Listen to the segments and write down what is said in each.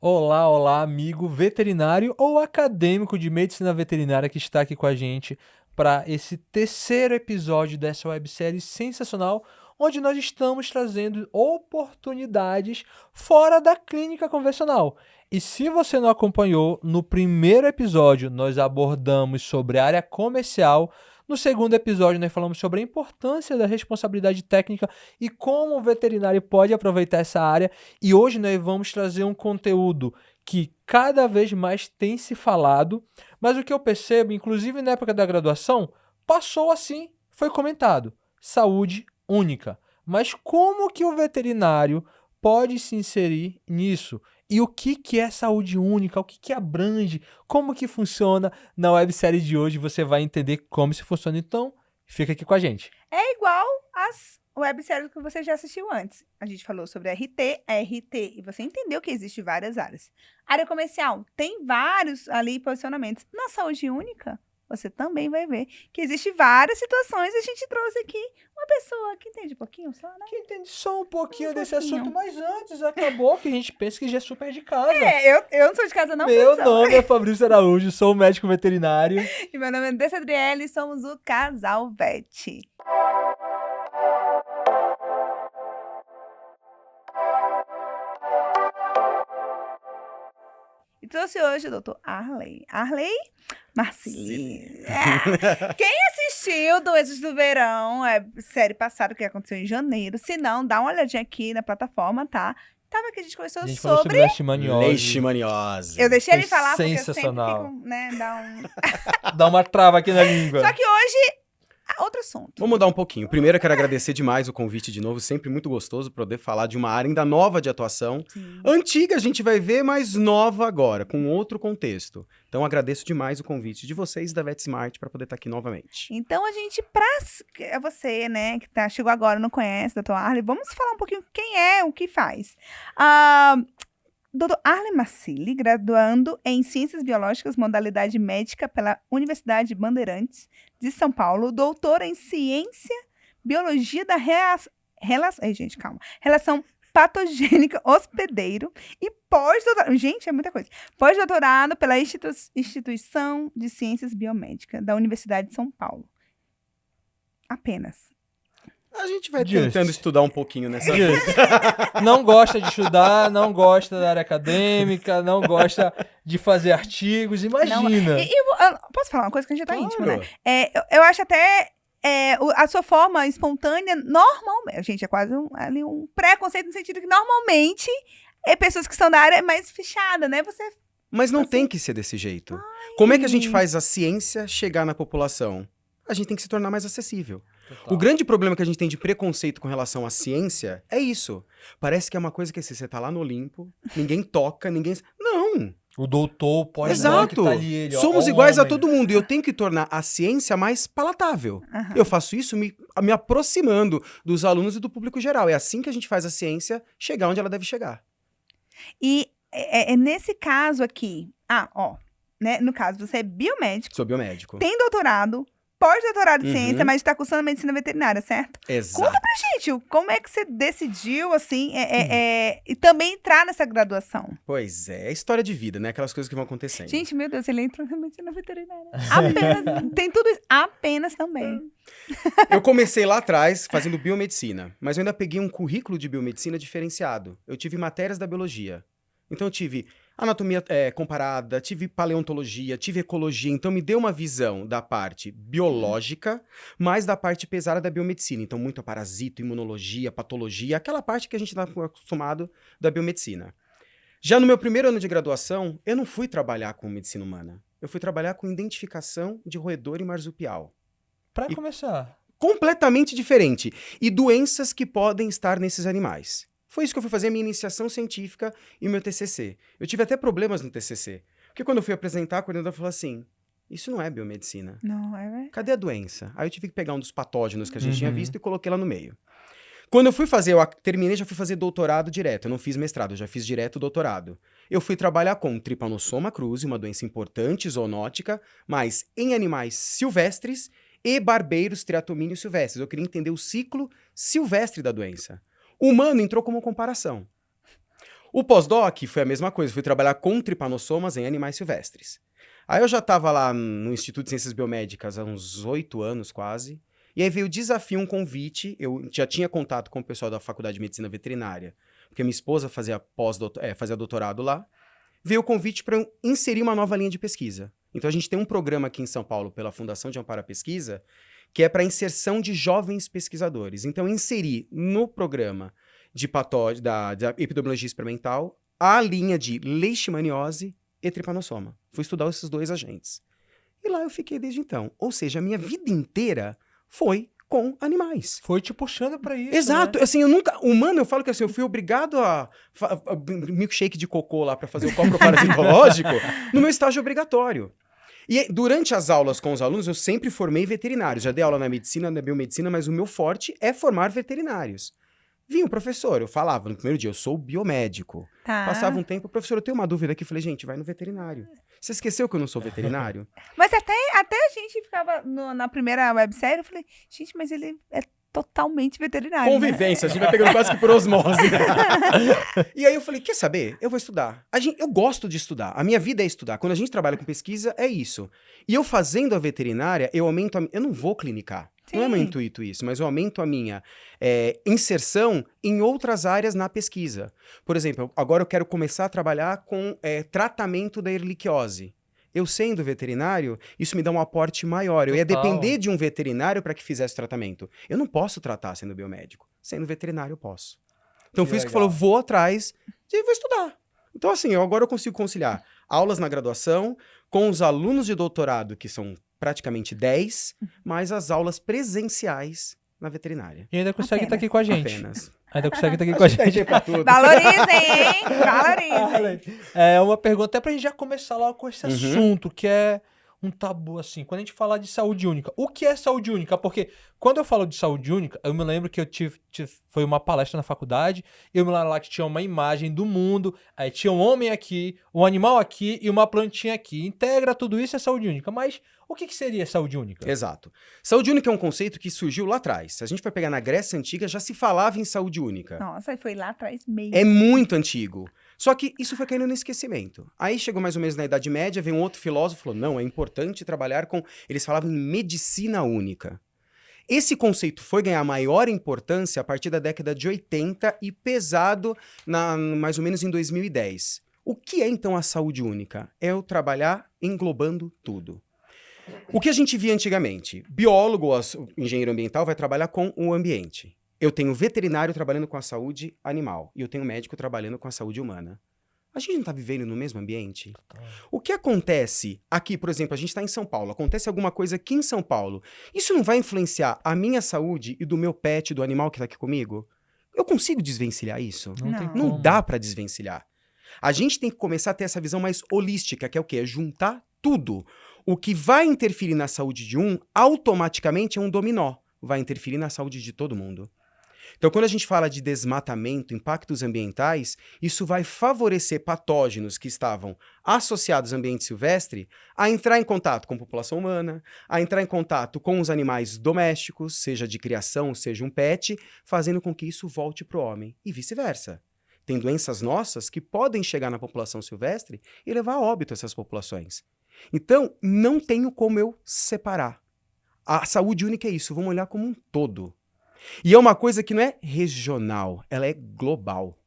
Olá, olá, amigo veterinário ou acadêmico de medicina veterinária que está aqui com a gente para esse terceiro episódio dessa websérie sensacional, onde nós estamos trazendo oportunidades fora da clínica convencional. E se você não acompanhou, no primeiro episódio nós abordamos sobre a área comercial. No segundo episódio, nós falamos sobre a importância da responsabilidade técnica e como o veterinário pode aproveitar essa área. E hoje nós vamos trazer um conteúdo que cada vez mais tem se falado, mas o que eu percebo, inclusive na época da graduação, passou assim, foi comentado: saúde única. Mas como que o veterinário pode se inserir nisso? E o que é saúde única? O que abrange? Como que funciona? Na websérie de hoje você vai entender como isso funciona. Então, fica aqui com a gente. É igual às webséries que você já assistiu antes. A gente falou sobre RT, RT, e você entendeu que existem várias áreas. Área comercial, tem vários ali posicionamentos. Na saúde única, você também vai ver que existem várias situações. A gente trouxe aqui uma pessoa que entende um pouquinho só, né? Que entende só um pouquinho Um desse pouquinho. assunto, mas antes acabou que a gente pensa que já é super de casa. Eu não sou de casa não, Meu produção. nome é Fabrício Araújo, sou médico veterinário. E meu nome é Andressa Adriele, somos o Casal Vet. E trouxe hoje o doutor Arley Marcili. Quem assistiu Doenças do Verão, série passada que aconteceu em janeiro, se não, dá uma olhadinha aqui na plataforma, tá? Tava aqui, a gente conversou A gente falou sobre sobre... leishmaniose. Leishmaniose. Eu deixei ele Foi falar porque eu sempre sensacional. fico, né, Dá uma trava aqui na língua. Só que hoje, outro assunto. Vamos mudar um pouquinho. Primeiro, eu quero agradecer demais o convite de novo. Sempre muito gostoso poder falar de uma área ainda nova de atuação. Sim. Antiga a gente vai ver, mas nova agora, com outro contexto. Então, agradeço demais o convite de vocês da VetSmart para poder estar aqui novamente. Então, a gente, é você, né, que chegou agora, não conhece, doutor Arley, vamos falar um pouquinho quem é, o que faz. Doutor Arley Marcili, graduando em Ciências Biológicas, modalidade médica pela Universidade Bandeirantes de São Paulo, doutor em Ciência, Biologia da Relação patogênica hospedeiro e pós-doutorado. Gente, é muita coisa. Pós-doutorado pela Instituição de Ciências Biomédicas da Universidade de São Paulo. Apenas. A gente vai tentando estudar um pouquinho nessa... Não gosta de estudar, não gosta da área acadêmica, não gosta de fazer artigos, imagina. Eu posso falar uma coisa que a gente já tá íntimo, né? Eu acho até... a sua forma espontânea, normalmente, gente, é quase um preconceito no sentido que normalmente pessoas que são da área é mais fechada, né? Mas não tem que ser desse jeito. Como é que a gente faz a ciência chegar na população? A gente tem que se tornar mais acessível. Total. O grande problema que a gente tem de preconceito com relação à ciência é isso. Parece que é uma coisa que assim, você tá lá no Olimpo, ninguém toca, ninguém... Não! O doutor pode Exato. que tá ali, ele, Somos ó, iguais a homem. todo mundo e eu tenho que tornar a ciência mais palatável. Aham. Eu faço isso me aproximando dos alunos e do público geral. É assim que a gente faz a ciência chegar onde ela deve chegar. E nesse caso aqui, né? No caso, você é biomédico, Sou biomédico. tem doutorado, pós-doutorado em Uhum. ciência, mas está cursando medicina veterinária, certo? Exato. Conta pra gente, como é que você decidiu, assim, e também entrar nessa graduação? Pois é história de vida, né? Aquelas coisas que vão acontecendo. Gente, meu Deus, ele entrou na medicina veterinária. Apenas, tem tudo isso. Apenas também. Eu comecei lá atrás fazendo biomedicina, mas eu ainda peguei um currículo de biomedicina diferenciado. Eu tive matérias da biologia. Então eu tive anatomia comparada, tive paleontologia, tive ecologia, então me deu uma visão da parte biológica, mais da parte pesada da biomedicina. Então muito parasito, imunologia, patologia, aquela parte que a gente está acostumado da biomedicina. Já no meu primeiro ano de graduação, eu não fui trabalhar com medicina humana. Eu fui trabalhar com identificação de roedor e marsupial. Pra começar. Completamente diferente. E doenças que podem estar nesses animais. Foi isso que eu fui fazer a minha iniciação científica e o meu TCC. Eu tive até problemas no TCC. Porque quando eu fui apresentar, a coordenadora falou assim, isso não é biomedicina. Não, é? Cadê a doença? Aí eu tive que pegar um dos patógenos que a gente tinha visto e coloquei lá no meio. Quando eu fui fazer, eu terminei, já fui fazer doutorado direto. Eu não fiz mestrado, eu já fiz direto doutorado. Eu fui trabalhar com Trypanosoma cruzi, uma doença importante, zoonótica, mas em animais silvestres e barbeiros triatomíneos silvestres. Eu queria entender o ciclo silvestre da doença. O humano entrou como comparação. O pós-doc foi a mesma coisa, fui trabalhar com tripanossomas em animais silvestres. Aí eu já estava lá no Instituto de Ciências Biomédicas há uns 8 anos quase, e aí veio o desafio, um convite, eu já tinha contato com o pessoal da Faculdade de Medicina Veterinária, porque minha esposa fazia doutorado lá, veio o convite para eu inserir uma nova linha de pesquisa. Então a gente tem um programa aqui em São Paulo, pela Fundação de Amparo à Pesquisa, que é para inserção de jovens pesquisadores. Então inseri no programa da epidemiologia experimental a linha de leishmaniose e tripanossoma. Fui estudar esses 2 agentes. E lá eu fiquei desde então. Ou seja, a minha vida inteira foi com animais. Foi te puxando pra isso, Exato. né? Assim, eu falo que assim, eu fui obrigado a milkshake de cocô lá para fazer o copro parasitológico no meu estágio obrigatório. E durante as aulas com os alunos, eu sempre formei veterinários. Já dei aula na medicina, na biomedicina, mas o meu forte é formar veterinários. Vinha o professor, eu falava no primeiro dia, eu sou biomédico. Tá. Passava um tempo, professor, eu tenho uma dúvida aqui. Eu falei, gente, vai no veterinário. Você esqueceu que eu não sou veterinário? Mas até a gente ficava na primeira websérie, eu falei, gente, mas ele é totalmente veterinário. né? Convivência, a gente vai pegando quase que por osmose. E aí eu falei, quer saber? Eu vou estudar. Eu gosto de estudar. A minha vida é estudar. Quando a gente trabalha com pesquisa, é isso. E eu fazendo a veterinária, eu aumento eu não vou clinicar. Sim. Não é meu intuito isso, mas eu aumento a minha inserção em outras áreas na pesquisa. Por exemplo, agora eu quero começar a trabalhar com tratamento da erliquiose. Eu sendo veterinário, isso me dá um aporte maior. Eu ia Total. depender de um veterinário para que fizesse tratamento. Eu não posso tratar sendo biomédico. Sendo veterinário, eu posso. Então, Que foi isso que legal. falou, vou atrás e vou estudar. Então, assim, agora eu consigo conciliar aulas na graduação com os alunos de doutorado, que são praticamente 10, mais as aulas presenciais na veterinária. E ainda consegue estar Apenas. aqui com a gente. Apenas. Ainda consegue estar aqui com a gente. pra tudo. Valorizem, hein? Valorizem. É uma pergunta até pra gente já começar logo com esse Uhum. assunto, que é um tabu, assim. Quando a gente falar de saúde única, o que é saúde única? Porque quando eu falo de saúde única, eu me lembro que eu foi uma palestra na faculdade, eu me lembro lá que tinha uma imagem do mundo, aí tinha um homem aqui, um animal aqui e uma plantinha aqui. Integra tudo isso é saúde única. Mas o que seria saúde única? Exato. Saúde única é um conceito que surgiu lá atrás. Se a gente for pegar na Grécia Antiga, já se falava em saúde única. Nossa, foi lá atrás mesmo. É muito antigo. Só que isso foi caindo no esquecimento. Aí chegou mais ou menos na Idade Média, veio um outro filósofo e falou, não, é importante trabalhar com... Eles falavam em medicina única. Esse conceito foi ganhar maior importância a partir da década de 80 e pesado mais ou menos em 2010. O que é, então, a saúde única? É o trabalhar englobando tudo. O que a gente via antigamente? Biólogo ou engenheiro ambiental vai trabalhar com o ambiente. Eu tenho veterinário trabalhando com a saúde animal e eu tenho médico trabalhando com a saúde humana. A gente não está vivendo no mesmo ambiente? O que acontece aqui, por exemplo, a gente está em São Paulo, acontece alguma coisa aqui em São Paulo, isso não vai influenciar a minha saúde e do meu pet, do animal que está aqui comigo? Eu consigo desvencilhar isso? Não tem Não. Não como. dá para desvencilhar. A gente tem que começar a ter essa visão mais holística, que é o quê? É juntar tudo. O que vai interferir na saúde de um, automaticamente é um dominó. Vai interferir na saúde de todo mundo. Então, quando a gente fala de desmatamento, impactos ambientais, isso vai favorecer patógenos que estavam associados ao ambiente silvestre a entrar em contato com a população humana, a entrar em contato com os animais domésticos, seja de criação, seja um pet, fazendo com que isso volte para o homem e vice-versa. Tem doenças nossas que podem chegar na população silvestre e levar a óbito essas populações. Então, não tenho como eu separar. A saúde única é isso, vamos olhar como um todo. E é uma coisa que não é regional, ela é global.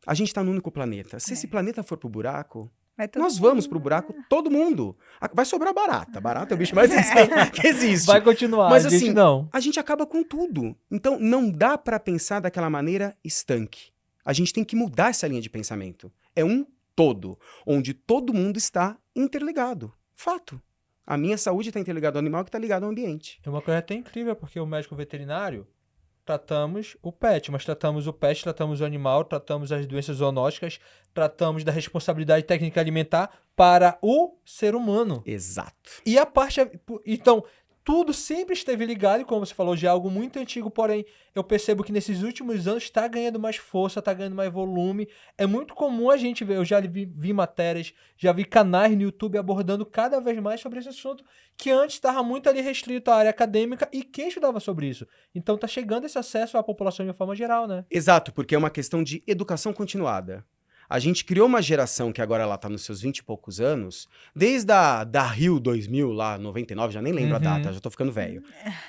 A gente está no único planeta. Se esse planeta for pro buraco, Vai todo nós mundo. vamos pro buraco, todo mundo. Vai sobrar barata. Barata é o bicho mais resistente que existe. Vai continuar, Mas a gente assim, não. A gente acaba com tudo. Então, não dá para pensar daquela maneira estanque. A gente tem que mudar essa linha de pensamento. É um todo, onde todo mundo está interligado. Fato. A minha saúde está interligada ao animal que está ligado ao ambiente. É uma coisa até incrível, porque o médico veterinário tratamos o pet, mas tratamos o pet, tratamos o animal, tratamos as doenças zoonóticas, tratamos da responsabilidade técnica alimentar para o ser humano. Exato. E a parte... Então, tudo sempre esteve ligado, e como você falou, já é algo muito antigo, porém, eu percebo que nesses últimos anos está ganhando mais força, está ganhando mais volume. É muito comum a gente ver, eu já vi matérias, já vi canais no YouTube abordando cada vez mais sobre esse assunto, que antes estava muito ali restrito à área acadêmica e quem estudava sobre isso. Então está chegando esse acesso à população de uma forma geral, né? Exato, porque é uma questão de educação continuada. A gente criou uma geração que agora ela tá nos seus 20 e poucos anos, desde da Rio 2000, lá, 99, já nem lembro a data, já tô ficando velho.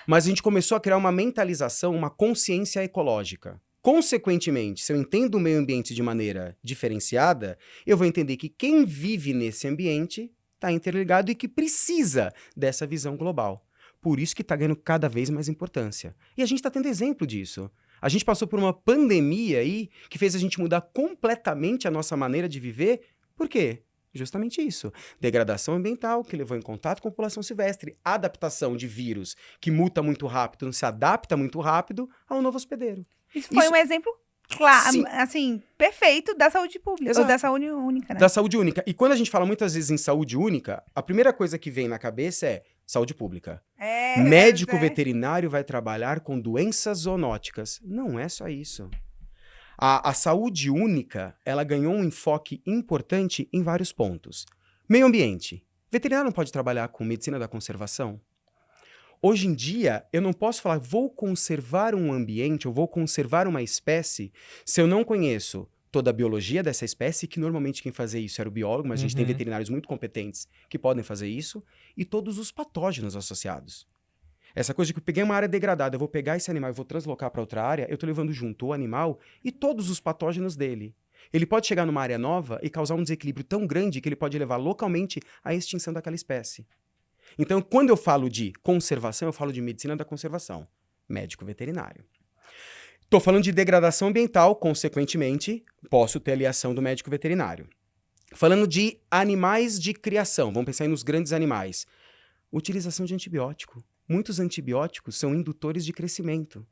Mas a gente começou a criar uma mentalização, uma consciência ecológica. Consequentemente, se eu entendo o meio ambiente de maneira diferenciada, eu vou entender que quem vive nesse ambiente está interligado e que precisa dessa visão global. Por isso que está ganhando cada vez mais importância. E a gente está tendo exemplo disso. A gente passou por uma pandemia aí que fez a gente mudar completamente a nossa maneira de viver. Por quê? Justamente isso. Degradação ambiental, que levou em contato com a população silvestre. Adaptação de vírus, que muta muito rápido, não se adapta muito rápido ao novo hospedeiro. Isso foi um exemplo claro, assim, perfeito da saúde pública, Exato. ou da saúde única, né? Da saúde única. E quando a gente fala muitas vezes em saúde única, a primeira coisa que vem na cabeça é saúde pública. Médico veterinário vai trabalhar com doenças zoonóticas. Não é só isso. A saúde única, ela ganhou um enfoque importante em vários pontos. Meio ambiente. Veterinário não pode trabalhar com medicina da conservação? Hoje em dia, eu não posso falar, vou conservar um ambiente, ou vou conservar uma espécie, se eu não conheço toda a biologia dessa espécie, que normalmente quem fazia isso era o biólogo, mas a gente tem veterinários muito competentes que podem fazer isso, e todos os patógenos associados. Essa coisa de que eu peguei uma área degradada, eu vou pegar esse animal e vou translocar para outra área, eu estou levando junto o animal e todos os patógenos dele. Ele pode chegar numa área nova e causar um desequilíbrio tão grande que ele pode levar localmente à extinção daquela espécie. Então, quando eu falo de conservação, eu falo de medicina da conservação, médico veterinário. Estou falando de degradação ambiental, consequentemente, posso ter aliação do médico veterinário. Falando de animais de criação, vamos pensar aí nos grandes animais. Utilização de antibiótico. Muitos antibióticos são indutores de crescimento.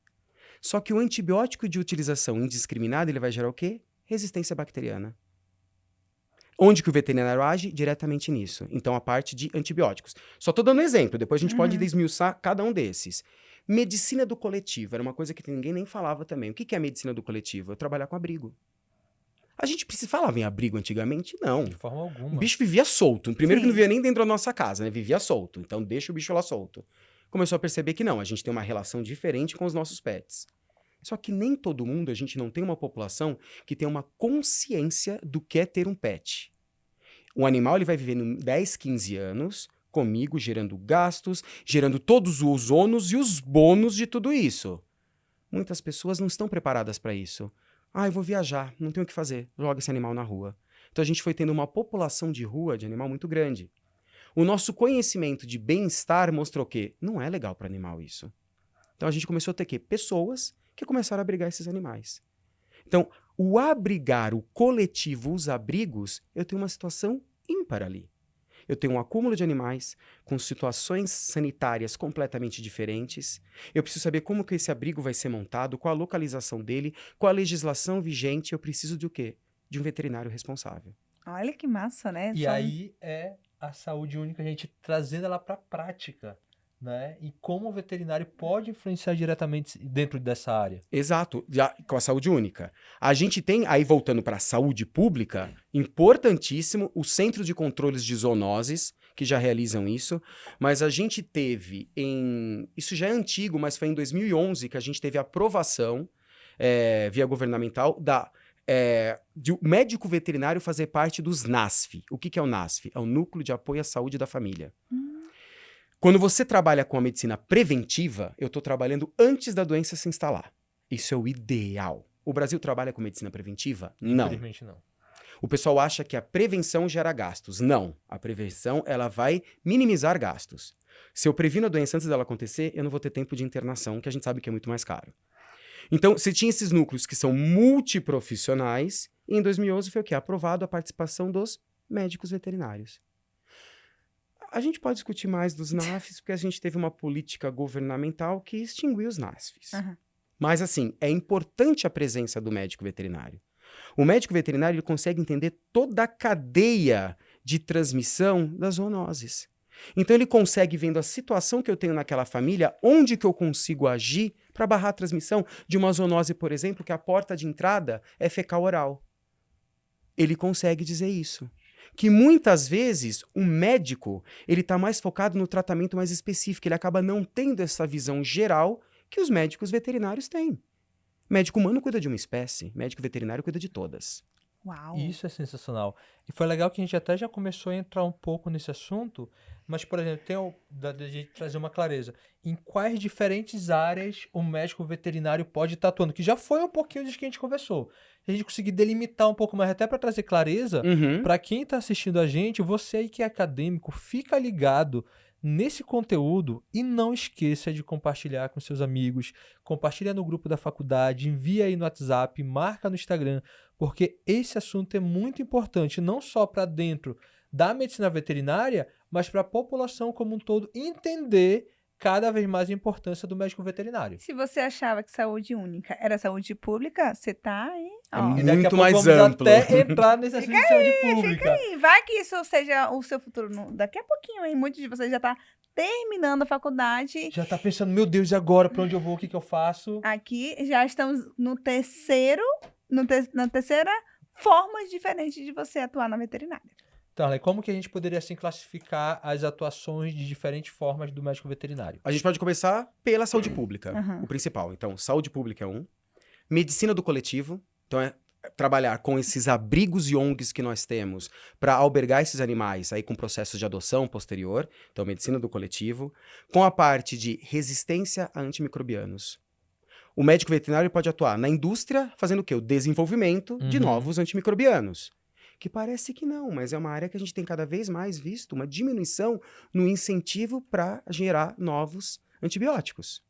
Só que o antibiótico de utilização indiscriminada, ele vai gerar o quê? Resistência bacteriana. Onde que o veterinário age? Diretamente nisso. Então, a parte de antibióticos. Só estou dando um exemplo, depois a gente pode desmiuçar cada um desses. Medicina do coletivo, era uma coisa que ninguém nem falava também. O que é a medicina do coletivo? Eu trabalhar com abrigo. A gente falava em abrigo antigamente? Não. De forma alguma. O bicho vivia solto. Primeiro que não vivia nem dentro da nossa casa, né? Vivia solto. Então, deixa o bicho lá solto. Começou a perceber que não, a gente tem uma relação diferente com os nossos pets. Só que nem todo mundo, a gente não tem uma população que tem uma consciência do que é ter um pet. Um animal ele vai vivendo 10, 15 anos comigo, gerando gastos, gerando todos os ônus e os bônus de tudo isso. Muitas pessoas não estão preparadas para isso. Ah, eu vou viajar, não tenho o que fazer, joga esse animal na rua. Então a gente foi tendo uma população de rua, de animal muito grande. O nosso conhecimento de bem-estar mostrou que não é legal para animal isso. Então a gente começou a ter que pessoas que começaram a abrigar esses animais. Então, o abrigar, o coletivo, os abrigos, eu tenho uma situação ímpar ali. Eu tenho um acúmulo de animais com situações sanitárias completamente diferentes. Eu preciso saber como que esse abrigo vai ser montado, qual a localização dele, qual a legislação vigente. Eu preciso de o quê? De um veterinário responsável. Olha que massa, né? E aí é a saúde única, a gente trazendo ela para a prática, né? E como o veterinário pode influenciar diretamente dentro dessa área. Exato, já com a saúde única. A gente tem, aí voltando para a saúde pública, importantíssimo, o Centro de Controles de Zoonoses, que já realizam isso, mas a gente teve isso já é antigo, mas foi em 2011 que a gente teve a aprovação via governamental de o médico veterinário fazer parte dos NASF. O que é o NASF? É o Núcleo de Apoio à Saúde da Família. Quando você trabalha com a medicina preventiva, eu estou trabalhando antes da doença se instalar. Isso é o ideal. O Brasil trabalha com medicina preventiva? Não. Infelizmente não. O pessoal acha que a prevenção gera gastos. Não. A prevenção, ela vai minimizar gastos. Se eu previno a doença antes dela acontecer, eu não vou ter tempo de internação, que a gente sabe que é muito mais caro. Então, você tinha esses núcleos que são multiprofissionais, e em 2011 foi o quê? Aprovado a participação dos médicos veterinários. A gente pode discutir mais dos NASFs, porque a gente teve uma política governamental que extinguiu os NASFs. Mas, assim, é importante a presença do médico veterinário. O médico veterinário ele consegue entender toda a cadeia de transmissão das zoonoses. Então, ele consegue, vendo a situação que eu tenho naquela família, onde que eu consigo agir para barrar a transmissão de uma zoonose, por exemplo, que a porta de entrada é fecal-oral. Ele consegue dizer isso. Que muitas vezes o médico ele está mais focado no tratamento mais específico, ele acaba não tendo essa visão geral que os médicos veterinários têm. Médico humano cuida de uma espécie, médico veterinário cuida de todas. Uau. Isso é sensacional. E foi legal que a gente até já começou a entrar um pouco nesse assunto, mas, por exemplo, da gente trazer uma clareza. Em quais diferentes áreas o médico veterinário pode estar atuando? Que já foi um pouquinho disso que a gente conversou. Se a gente conseguir delimitar um pouco mais, até para trazer clareza, Uhum. para quem está assistindo a gente, você aí que é acadêmico, fica ligado nesse conteúdo e não esqueça de compartilhar com seus amigos, compartilha no grupo da faculdade, envia aí no WhatsApp, marca no Instagram, porque esse assunto é muito importante, não só para dentro da medicina veterinária, mas para a população como um todo entender cada vez mais a importância do médico veterinário. Se você achava que saúde única era saúde pública, você tá aí. É Ó. E daqui a muito pouco mais vamos amplo. até entrar nesse assunto de saúde pública. E vai que isso seja o seu futuro. Daqui a pouquinho, hein? Muitos de vocês já tá terminando a faculdade. Já tá pensando, meu Deus, e agora? Para onde eu vou? O que que eu faço? Aqui já estamos no terceiro, na terceira forma diferente de você atuar na veterinária. Então, Arley, como que a gente poderia assim classificar as atuações de diferentes formas do médico veterinário? A gente pode começar pela saúde pública, Uhum. o principal. Então, saúde pública é um. Medicina do coletivo. Então, é trabalhar com esses abrigos e ONGs que nós temos para albergar esses animais aí com processos de adoção posterior. Então, medicina do coletivo. Com a parte de resistência a antimicrobianos. O médico veterinário pode atuar na indústria fazendo o quê? O desenvolvimento de Uhum. novos antimicrobianos. Que parece que não, mas é uma área que a gente tem cada vez mais visto uma diminuição no incentivo para gerar novos antibióticos.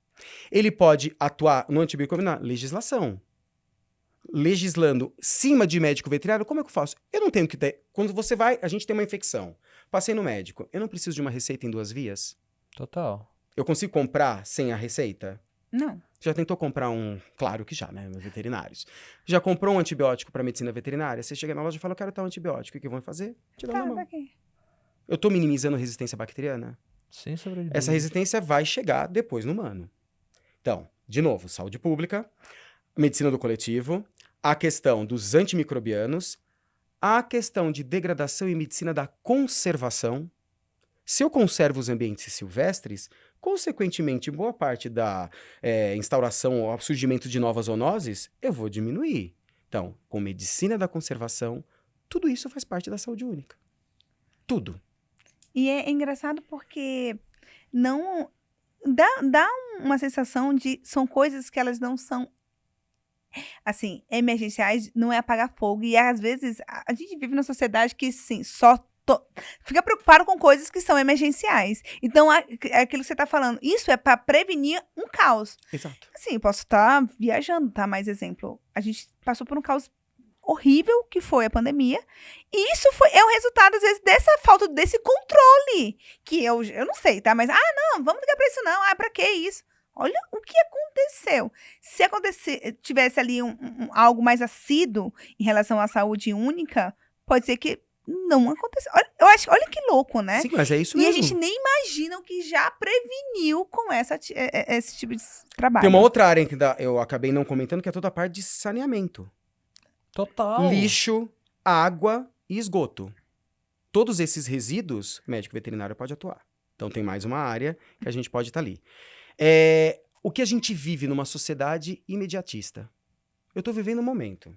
Ele pode atuar no antibiótico na legislação. Legislando cima de médico veterinário, como é que eu faço? Eu não tenho que ter... Quando você vai, a gente tem uma infecção. Passei no médico, eu não preciso de uma receita em 2 vias? Total. Eu consigo comprar sem a receita? Não. Já tentou comprar um... Claro que já, né? Veterinários. Já comprou um antibiótico para medicina veterinária? Você chega na loja e fala, eu quero tal antibiótico. O que vão fazer? Te dá na Tá, mão. daqui. Eu tô minimizando a resistência bacteriana? Sem sobrevivência. Essa resistência vai chegar depois no humano. Então, de novo, saúde pública, medicina do coletivo, a questão dos antimicrobianos, a questão de degradação e medicina da conservação. Se eu conservo os ambientes silvestres, consequentemente, boa parte da instauração ou surgimento de novas zoonoses, eu vou diminuir. Então, com medicina da conservação, tudo isso faz parte da saúde única. Tudo. E é engraçado porque não dá uma sensação de são coisas que elas não são assim, emergenciais, não é apagar fogo. E às vezes a gente vive numa sociedade que sim, fica preocupado com coisas que são emergenciais. Então, é aquilo que você está falando, isso é para prevenir um caos. Exato. Assim, eu posso estar viajando, tá? Mais exemplo, a gente passou por um caos horrível que foi a pandemia. E isso é um resultado, às vezes, dessa falta desse controle. Que eu não sei, tá? Mas, não, vamos ligar pra isso não. Pra que isso? Olha o que aconteceu. Se tivesse ali algo mais assíduo em relação à saúde única, pode ser que não aconteceu. Olha que louco, né? Sim, mas é isso E mesmo. a gente nem imagina o que já preveniu com esse tipo de trabalho. Tem uma outra área que eu acabei não comentando, que é toda a parte de saneamento. Total. Lixo, água e esgoto. Todos esses resíduos, o médico veterinário pode atuar. Então tem mais uma área que a gente pode estar ali. O que a gente vive numa sociedade imediatista. Eu estou vivendo um momento.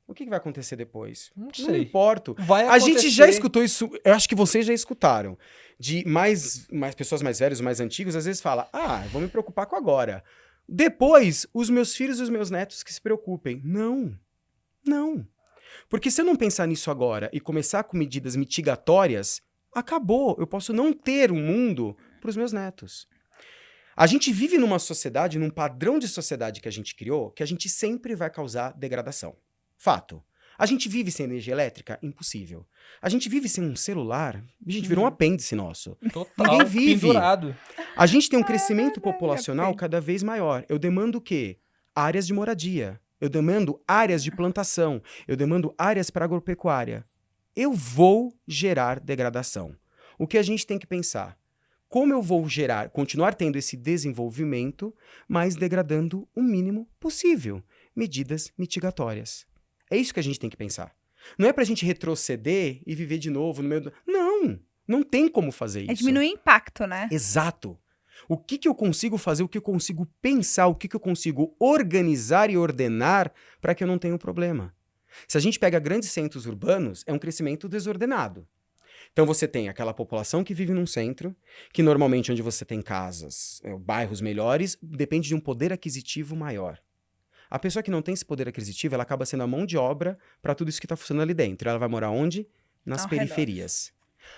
O que vai acontecer depois? Não Não sei. me importo. Vai A gente já acontecer. escutou isso, eu acho que vocês já escutaram. De mais pessoas mais velhas, mais antigos, às vezes fala, eu vou me preocupar com agora. Depois, os meus filhos e os meus netos que se preocupem. Não. Porque se eu não pensar nisso agora e começar com medidas mitigatórias, acabou. Eu posso não ter um mundo para os meus netos. A gente vive numa sociedade, num padrão de sociedade que a gente criou, que a gente sempre vai causar degradação. Fato. A gente vive sem energia elétrica? Impossível. A gente vive sem um celular? A gente virou um apêndice nosso. Total. Ninguém vive. Pendurado. A gente tem um crescimento populacional apêndice. cada vez maior. Eu demando o quê? Áreas de moradia. Eu demando áreas de plantação. Eu demando áreas para agropecuária. Eu vou gerar degradação. O que a gente tem que pensar? Como eu vou continuar tendo esse desenvolvimento, mas degradando o mínimo possível? Medidas mitigatórias. É isso que a gente tem que pensar. Não é pra gente retroceder e viver de novo no meio do... Não tem como fazer isso. É diminuir o impacto, né? Exato. O que eu consigo fazer, o que eu consigo pensar, o que eu consigo organizar e ordenar para que eu não tenha um problema. Se a gente pega grandes centros urbanos, é um crescimento desordenado. Então você tem aquela população que vive num centro, que normalmente onde você tem casas, bairros melhores, depende de um poder aquisitivo maior. A pessoa que não tem esse poder aquisitivo, ela acaba sendo a mão de obra para tudo isso que está funcionando ali dentro. Ela vai morar onde? Nas Ao periferias.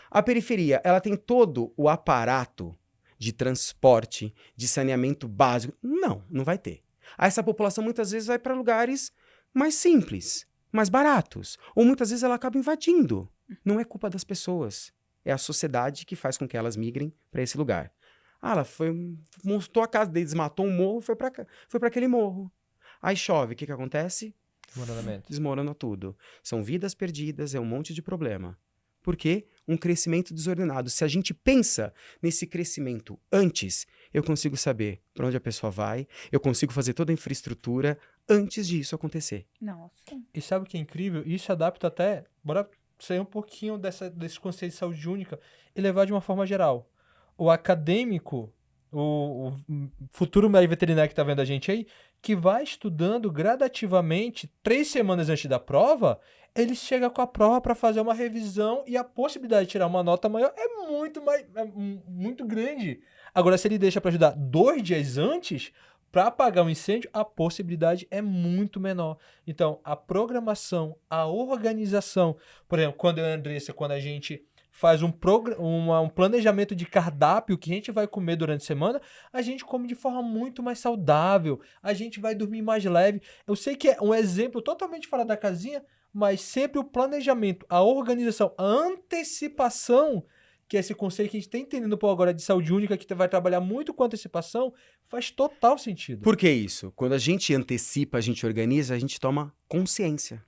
A periferia, ela tem todo o aparato de transporte, de saneamento básico. Não vai ter. Aí essa população muitas vezes vai para lugares mais simples, mais baratos. Ou muitas vezes ela acaba invadindo. Não é culpa das pessoas. É a sociedade que faz com que elas migrem para esse lugar. Ela montou a casa deles, desmatou um morro, foi para aquele morro. Aí chove, o que acontece? Desmorona tudo. São vidas perdidas, é um monte de problema. Por quê? Um crescimento desordenado. Se a gente pensa nesse crescimento antes, eu consigo saber para onde a pessoa vai, eu consigo fazer toda a infraestrutura antes disso acontecer. Nossa. E sabe o que é incrível? Isso adapta até... Bora sair um pouquinho desse conceito de saúde única e levar de uma forma geral. O acadêmico, o futuro médico veterinário que está vendo a gente aí, que vai estudando gradativamente 3 semanas antes da prova, ele chega com a prova para fazer uma revisão e a possibilidade de tirar uma nota maior é muito grande. Agora, se ele deixa para ajudar 2 dias antes, para apagar um incêndio, a possibilidade é muito menor. Então, a programação, a organização, por exemplo, quando eu e a Andressa, quando a gente faz um planejamento de cardápio que a gente vai comer durante a semana, a gente come de forma muito mais saudável, a gente vai dormir mais leve. Eu sei que é um exemplo totalmente fora da casinha, mas sempre o planejamento, a organização, a antecipação, que é esse conceito que a gente está entendendo por agora de saúde única, que vai trabalhar muito com antecipação, faz total sentido. Por que isso? Quando a gente antecipa, a gente organiza, a gente toma consciência.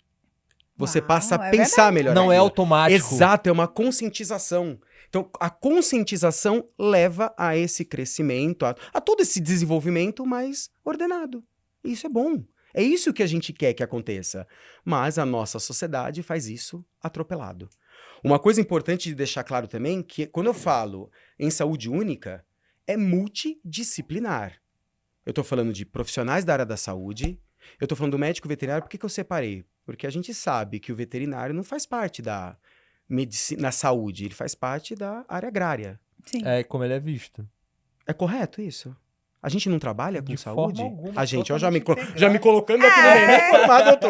Você passa a pensar melhor. Não é automático. Exato, é uma conscientização. Então, a conscientização leva a esse crescimento, a todo esse desenvolvimento mais ordenado. Isso é bom. É isso que a gente quer que aconteça. Mas a nossa sociedade faz isso atropelado. Uma coisa importante de deixar claro também, que quando eu falo em saúde única, é multidisciplinar. Eu estou falando de profissionais da área da saúde, eu estou falando do médico veterinário. Por que eu separei? Porque a gente sabe que o veterinário não faz parte da medicina, na saúde, ele faz parte da área agrária. Sim. É como ele é visto. É correto isso? A gente não trabalha com De saúde? forma alguma, A gente, ó, já me totalmente colocando aqui no meio, né? Formado eu tô.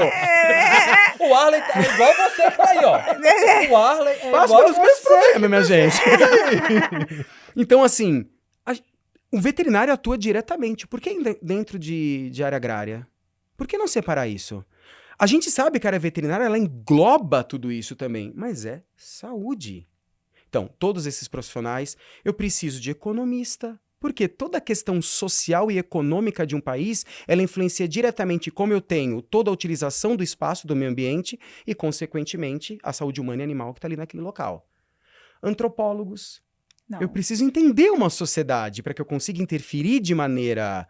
O Arley é igual você que tá aí, ó. O Arley é Passo igual pelos meus você. problemas, minha gente. Então, assim, o veterinário atua diretamente. Por que dentro de área agrária? Por que não separar isso? A gente sabe que a área veterinária, ela engloba tudo isso também, mas é saúde. Então, todos esses profissionais, eu preciso de economista, porque toda a questão social e econômica de um país, ela influencia diretamente como eu tenho toda a utilização do espaço, do meio ambiente e, consequentemente, a saúde humana e animal que está ali naquele local. Antropólogos. Não. Eu preciso entender uma sociedade para que eu consiga interferir de maneira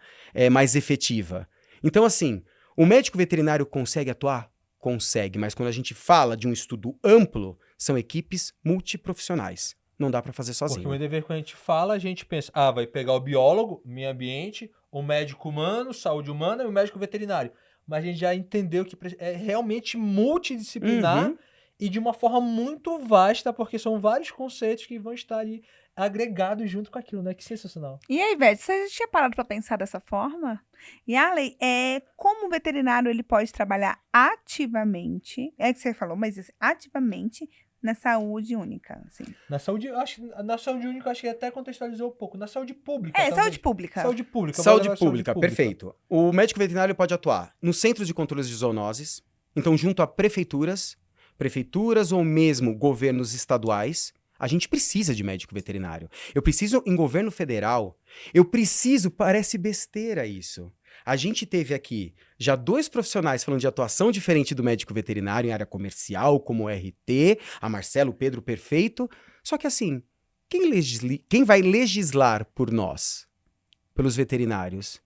mais efetiva. Então, assim, o médico veterinário consegue atuar? Consegue, mas quando a gente fala de um estudo amplo, são equipes multiprofissionais. Não dá para fazer sozinho. Porque o dever, quando a gente fala, a gente pensa, vai pegar o biólogo, meio ambiente, o médico humano, saúde humana e o médico veterinário. Mas a gente já entendeu que é realmente multidisciplinar e de uma forma muito vasta, porque são vários conceitos que vão estar ali agregados junto com aquilo, né? Que sensacional. E aí, Ivete, você já tinha parado para pensar dessa forma? E Arley, como o veterinário ele pode trabalhar ativamente, é que você falou, mas ativamente na saúde única, assim. Na saúde única, acho que até contextualizou um pouco. Na saúde pública. Saúde pública. Saúde pública. Saúde pública, perfeito. O médico veterinário pode atuar no centro de controle de zoonoses, então junto a prefeituras ou mesmo governos estaduais. A gente precisa de médico veterinário. Eu preciso em governo federal. Parece besteira isso. A gente teve aqui já 2 profissionais falando de atuação diferente do médico veterinário em área comercial, como o RT, a Marcelo, o Pedro Perfeito. Só que assim, quem vai legislar por nós? Pelos veterinários?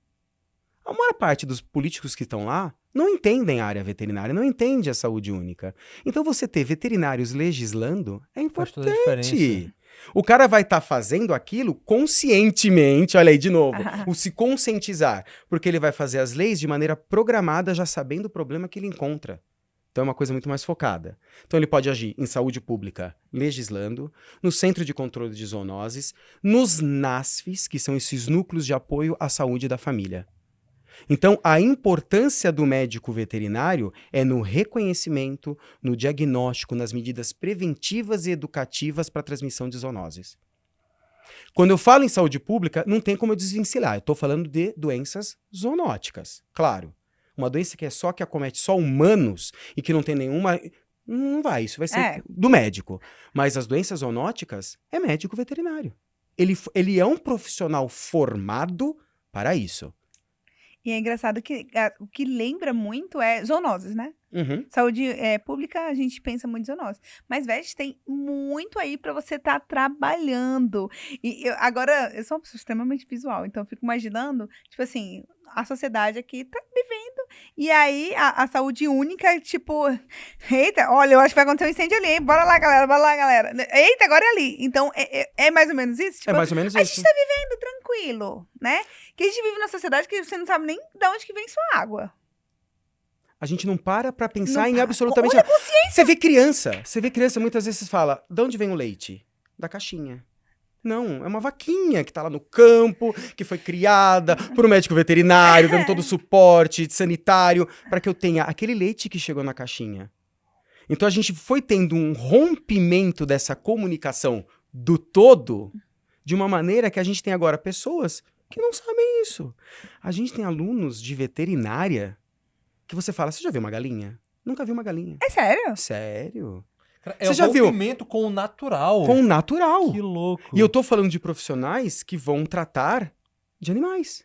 A maior parte dos políticos que estão lá não entendem a área veterinária, não entende a saúde única. Então você ter veterinários legislando é importante. O cara vai estar fazendo aquilo conscientemente, olha aí de novo, o se conscientizar, porque ele vai fazer as leis de maneira programada, já sabendo o problema que ele encontra. Então é uma coisa muito mais focada. Então ele pode agir em saúde pública, legislando, no Centro de Controle de Zoonoses, nos NASFs, que são esses núcleos de apoio à saúde da família. Então, a importância do médico veterinário é no reconhecimento, no diagnóstico, nas medidas preventivas e educativas para a transmissão de zoonoses. Quando eu falo em saúde pública, não tem como eu desvencilhar. Eu estou falando de doenças zoonóticas, claro. Uma doença que acomete só humanos e que não tem nenhuma... Não vai, isso vai ser do médico. Mas as doenças zoonóticas é médico veterinário. Ele é um profissional formado para isso. E é engraçado que o que lembra muito é zoonoses, né? Uhum. Saúde pública, a gente pensa muito em zoonose. Mas, Veste, tem muito aí pra você estar trabalhando. E agora, eu sou uma pessoa extremamente visual, então eu fico imaginando, tipo assim, a sociedade aqui tá vivendo. E aí, a saúde única, tipo, eita, olha, eu acho que vai acontecer um incêndio ali, hein? Bora lá, galera. Eita, agora é ali. Então, é mais ou menos isso? Tipo, É mais ou menos a isso. gente tá vivendo tranquilo, né? Que a gente vive numa sociedade que você não sabe nem de onde que vem sua água. A gente não para pra pensar Não em para. absolutamente Olha nada. Você vê criança muitas vezes fala, de onde vem o leite? Da caixinha. Não, é uma vaquinha que tá lá no campo, que foi criada por um médico veterinário, dando todo o suporte sanitário, para que eu tenha aquele leite que chegou na caixinha. Então a gente foi tendo um rompimento dessa comunicação do todo, de uma maneira que a gente tem agora pessoas que não sabem isso. A gente tem alunos de veterinária que você fala, você já viu uma galinha? Nunca vi uma galinha. É sério? Sério? É Você o já viu? rompimento com o natural. Com o natural. Que louco. E eu tô falando de profissionais que vão tratar de animais.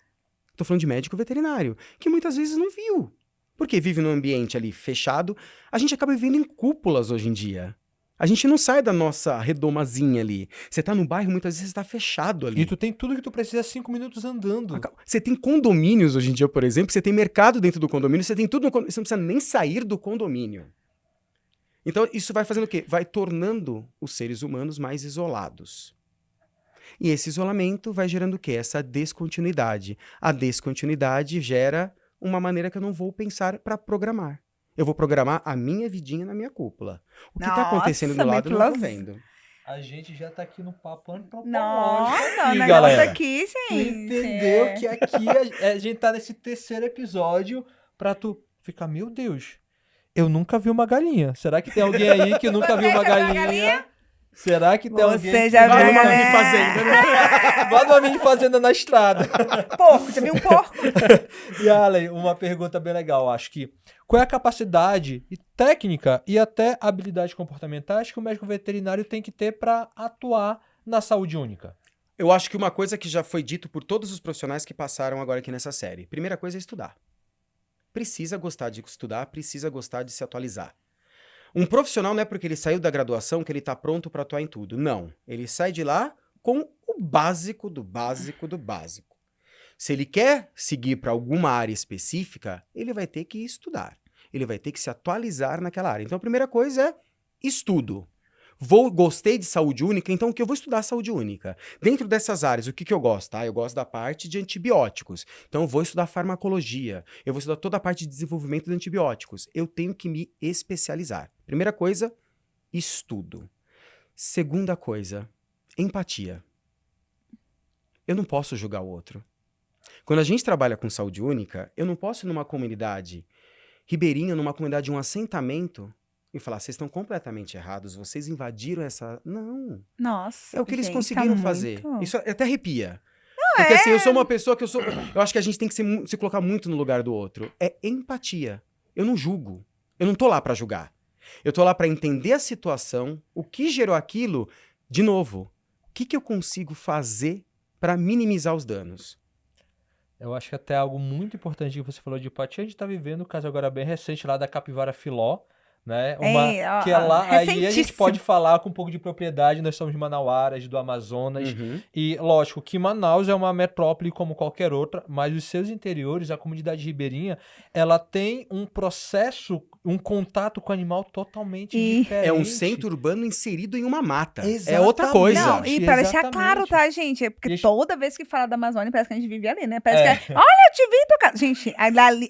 Tô falando de médico veterinário, que muitas vezes não viu. Porque vive num ambiente ali fechado. A gente acaba vivendo em cúpulas hoje em dia. A gente não sai da nossa redomazinha ali. Você tá no bairro, muitas vezes você tá fechado ali. E tu tem tudo que tu precisa 5 minutos andando. Você tem condomínios hoje em dia, por exemplo, você tem mercado dentro do condomínio, você tem tudo no condomínio, você não precisa nem sair do condomínio. Então, isso vai fazendo o quê? Vai tornando os seres humanos mais isolados. E esse isolamento vai gerando o quê? Essa descontinuidade. A descontinuidade gera uma maneira que eu não vou pensar para programar. Eu vou programar a minha vidinha na minha cúpula. O que está acontecendo do lado eu não tô vendo. A gente já tá aqui no papo antropológico. Nossa, aqui, o negócio galera. aqui, Tu gente. entendeu que aqui a gente tá nesse terceiro episódio pra tu ficar, meu Deus, eu nunca vi uma galinha. Será que tem alguém aí que nunca viu uma Você já viu uma galinha? galinha? Será que tem alguém Você que já vai viu a numa galinha? mini fazenda, né? Vai numa mini fazenda na estrada. Porco, já viu um porco? E Allen, uma pergunta bem legal, acho que qual é a capacidade e técnica e até habilidades comportamentais que o médico veterinário tem que ter para atuar na saúde única? Eu acho que uma coisa que já foi dito por todos os profissionais que passaram agora aqui nessa série. Primeira coisa é estudar. Precisa gostar de estudar, precisa gostar de se atualizar. Um profissional não é porque ele saiu da graduação que ele está pronto para atuar em tudo. Não. Ele sai de lá com o básico do básico do básico. Se ele quer seguir para alguma área específica, ele vai ter que estudar. Ele vai ter que se atualizar naquela área. Então, a primeira coisa é estudo. Gostei de saúde única, então o que eu vou estudar saúde única? Dentro dessas áreas, o que eu gosto? Eu gosto da parte de antibióticos. Então, eu vou estudar farmacologia. Eu vou estudar toda a parte de desenvolvimento de antibióticos. Eu tenho que me especializar. Primeira coisa, estudo. Segunda coisa, empatia. Eu não posso julgar o outro. Quando a gente trabalha com saúde única, eu não posso ir numa comunidade ribeirinha, numa comunidade de um assentamento, e falar, vocês estão completamente errados, vocês invadiram essa... Não. Nossa. É o que eles gente, conseguiram tá fazer. muito- Isso até arrepia. Porque assim, eu sou uma pessoa que eu acho que a gente tem que se colocar muito no lugar do outro. É empatia. Eu não julgo. Eu não tô lá pra julgar. Eu tô lá pra entender a situação, o que gerou aquilo, de novo. O que eu consigo fazer pra minimizar os danos? Eu acho que até algo muito importante que você falou de empatia, a gente tá vivendo um caso agora bem recente lá da capivara filó, né? Que é lá, aí a gente recentíssimo. pode falar com um pouco de propriedade, nós somos de Manauaras, do Amazonas, e lógico que Manaus é uma metrópole como qualquer outra, mas os seus interiores, a comunidade ribeirinha, ela tem um processo um contato com o animal totalmente E- diferente. É um centro urbano inserido em uma mata. É Exatamente. outra coisa. Não, e pra deixar Exatamente. claro, tá, gente? É porque E a gente- toda vez que fala da Amazônia, parece que a gente vive ali, né? Parece É. que olha, eu te vi em tua casa. Gente,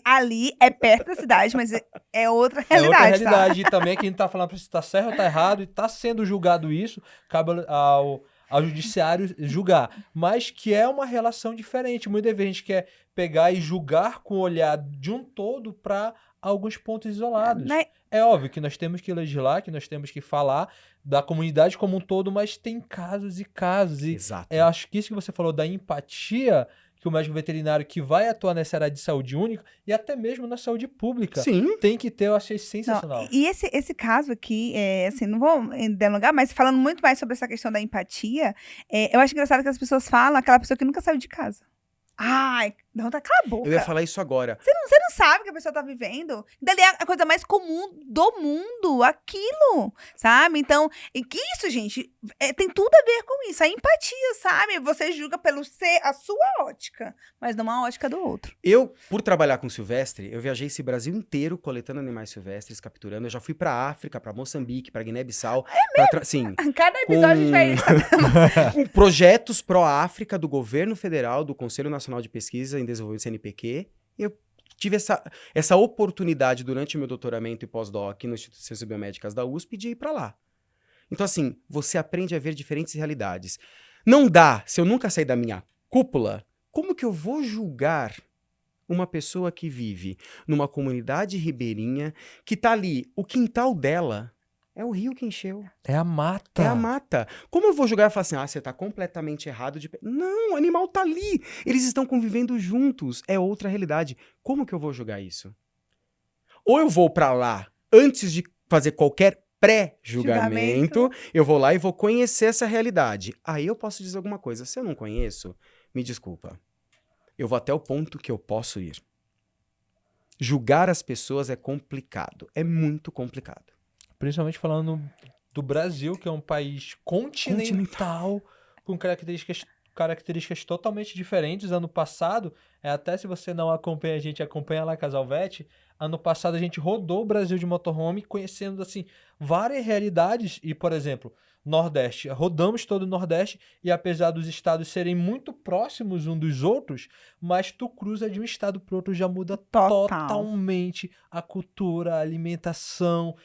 ali é perto da cidade, mas é outra É outra realidade, realidade. E também que a gente tá falando se tá certo ou tá errado, e tá sendo julgado isso, cabe ao judiciário julgar. Mas que é uma relação diferente. Muitas vezes a gente quer pegar e julgar com o olhar de um todo para alguns pontos isolados. Né? É óbvio que nós temos que legislar, que nós temos que falar da comunidade como um todo, mas tem casos e casos. E Exato. eu acho que isso que você falou da empatia, que o médico veterinário que vai atuar nessa área de saúde única e até mesmo na saúde pública Sim. tem que ter, eu achei Não, sensacional. e esse caso aqui, assim, não vou delongar, mas falando muito mais sobre essa questão da empatia, eu acho engraçado que as pessoas falam aquela pessoa que nunca saiu de casa. Ai, não, tá, cala a boca. Eu ia falar isso agora. Você não sabe o que a pessoa tá vivendo. Dali é a coisa mais comum do mundo, aquilo, sabe? Então, e que isso, gente, tem tudo a ver com isso. A empatia, sabe? Você julga pelo a sua ótica, mas não a ótica do outro. Eu, por trabalhar com silvestre, eu viajei esse Brasil inteiro coletando animais silvestres, capturando. Eu já fui pra África, pra Moçambique, pra Guiné-Bissau. Sim. Cada episódio a gente vai... Com projetos pró-África do governo federal, do Conselho Nacional de Pesquisa em Desenvolvimento CNPq. Eu tive essa oportunidade durante o meu doutoramento e pós-doc no Instituto de Ciências Biomédicas da USP de ir pra lá. Então, assim, você aprende a ver diferentes realidades. Não dá, se eu nunca sair da minha cúpula, como que eu vou julgar uma pessoa que vive numa comunidade ribeirinha, que tá ali, o quintal dela é o rio que encheu. É a mata. É a mata. Como eu vou julgar e falar assim, você tá completamente errado de... Não, o animal tá ali. Eles estão convivendo juntos. É outra realidade. Como que eu vou julgar isso? Ou eu vou pra lá antes de fazer qualquer pré-julgamento, eu vou lá e vou conhecer essa realidade. Aí eu posso dizer alguma coisa. Se eu não conheço, me desculpa. Eu vou até o ponto que eu posso ir. Julgar as pessoas é complicado. É muito complicado. Principalmente falando do Brasil, que é um país continental, com características totalmente diferentes. Ano passado, até se você não acompanha a gente, acompanha lá Casal Vet, ano passado a gente rodou o Brasil de motorhome, conhecendo assim várias realidades. E, por exemplo, Nordeste, rodamos todo o Nordeste e apesar dos estados serem muito próximos um dos outros, mas tu cruza de um estado para outro, já muda totalmente a cultura, a alimentação,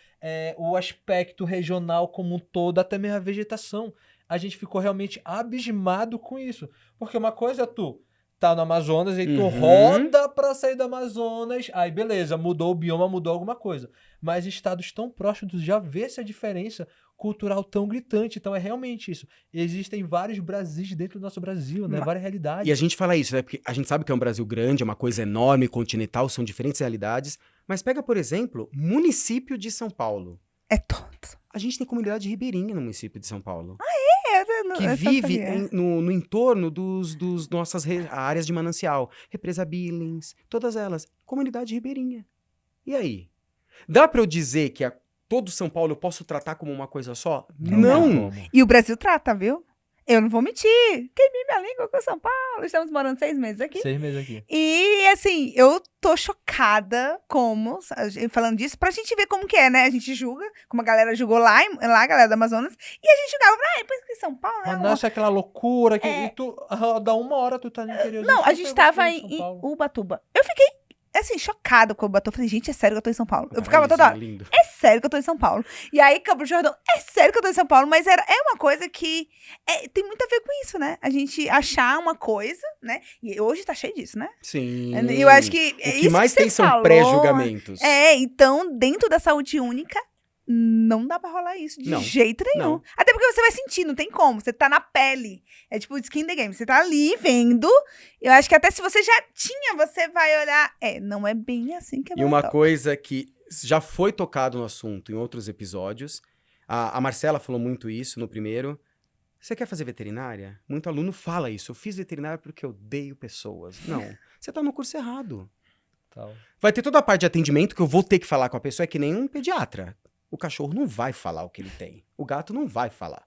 o aspecto regional como um todo, até mesmo a vegetação. A gente ficou realmente abismado com isso. Porque uma coisa é tu tá no Amazonas e tu roda pra sair do Amazonas, aí beleza, mudou o bioma, mudou alguma coisa. Mas estados tão próximos, tu já vê essa diferença cultural tão gritante. Então é realmente isso. Existem vários Brasis dentro do nosso Brasil, né? Várias realidades. E a gente fala isso, né? Porque a gente sabe que é um Brasil grande, é uma coisa enorme, continental, são diferentes realidades. Mas pega, por exemplo, município de São Paulo. É tonto. A gente tem comunidade ribeirinha no município de São Paulo. Que vive no entorno dos nossas áreas de manancial. Represa Billings, todas elas. Comunidade ribeirinha. E aí? Dá pra eu dizer que todo São Paulo eu posso tratar como uma coisa só? Não! E o Brasil trata, viu? Eu não vou mentir. Queimei minha língua com São Paulo. Estamos morando 6 meses aqui. 6 meses aqui. E, assim, eu tô chocada falando disso, pra gente ver como que é, né? A gente julga, como a galera julgou lá, a galera do Amazonas, e a gente julgava, depois que São Paulo, né? Mas nossa, aquela loucura que e tu, dá uma hora tu tá no interior. Não, a gente tava em Ubatuba. Eu fiquei, assim, chocada com o Ubatuba. Eu falei, gente, é sério que eu tô em São Paulo? Eu ficava toda hora, Lindo. é sério que eu tô em São Paulo? E aí, Campo Jordão, é sério que eu tô em São Paulo? Mas é uma coisa que tem muito a ver com isso, né? A gente achar uma coisa, né? E hoje tá cheio disso, né? Sim. Eu acho que o que mais tem são pré-julgamentos. Então, dentro da saúde única, não dá pra rolar isso de jeito nenhum. Não. Até porque você vai sentir, não tem como. Você tá na pele. É tipo skin the game. Você tá ali vendo. Eu acho que até se você já tinha, você vai olhar. Não é bem assim que é. E uma coisa que já foi tocado no assunto em outros episódios. A Marcela falou muito isso no primeiro. Você quer fazer veterinária? Muito aluno fala isso. Eu fiz veterinária porque eu odeio pessoas. Não. Você tá no curso errado. Vai ter toda a parte de atendimento que eu vou ter que falar com a pessoa. É que nem um pediatra. O cachorro não vai falar o que ele tem. O gato não vai falar.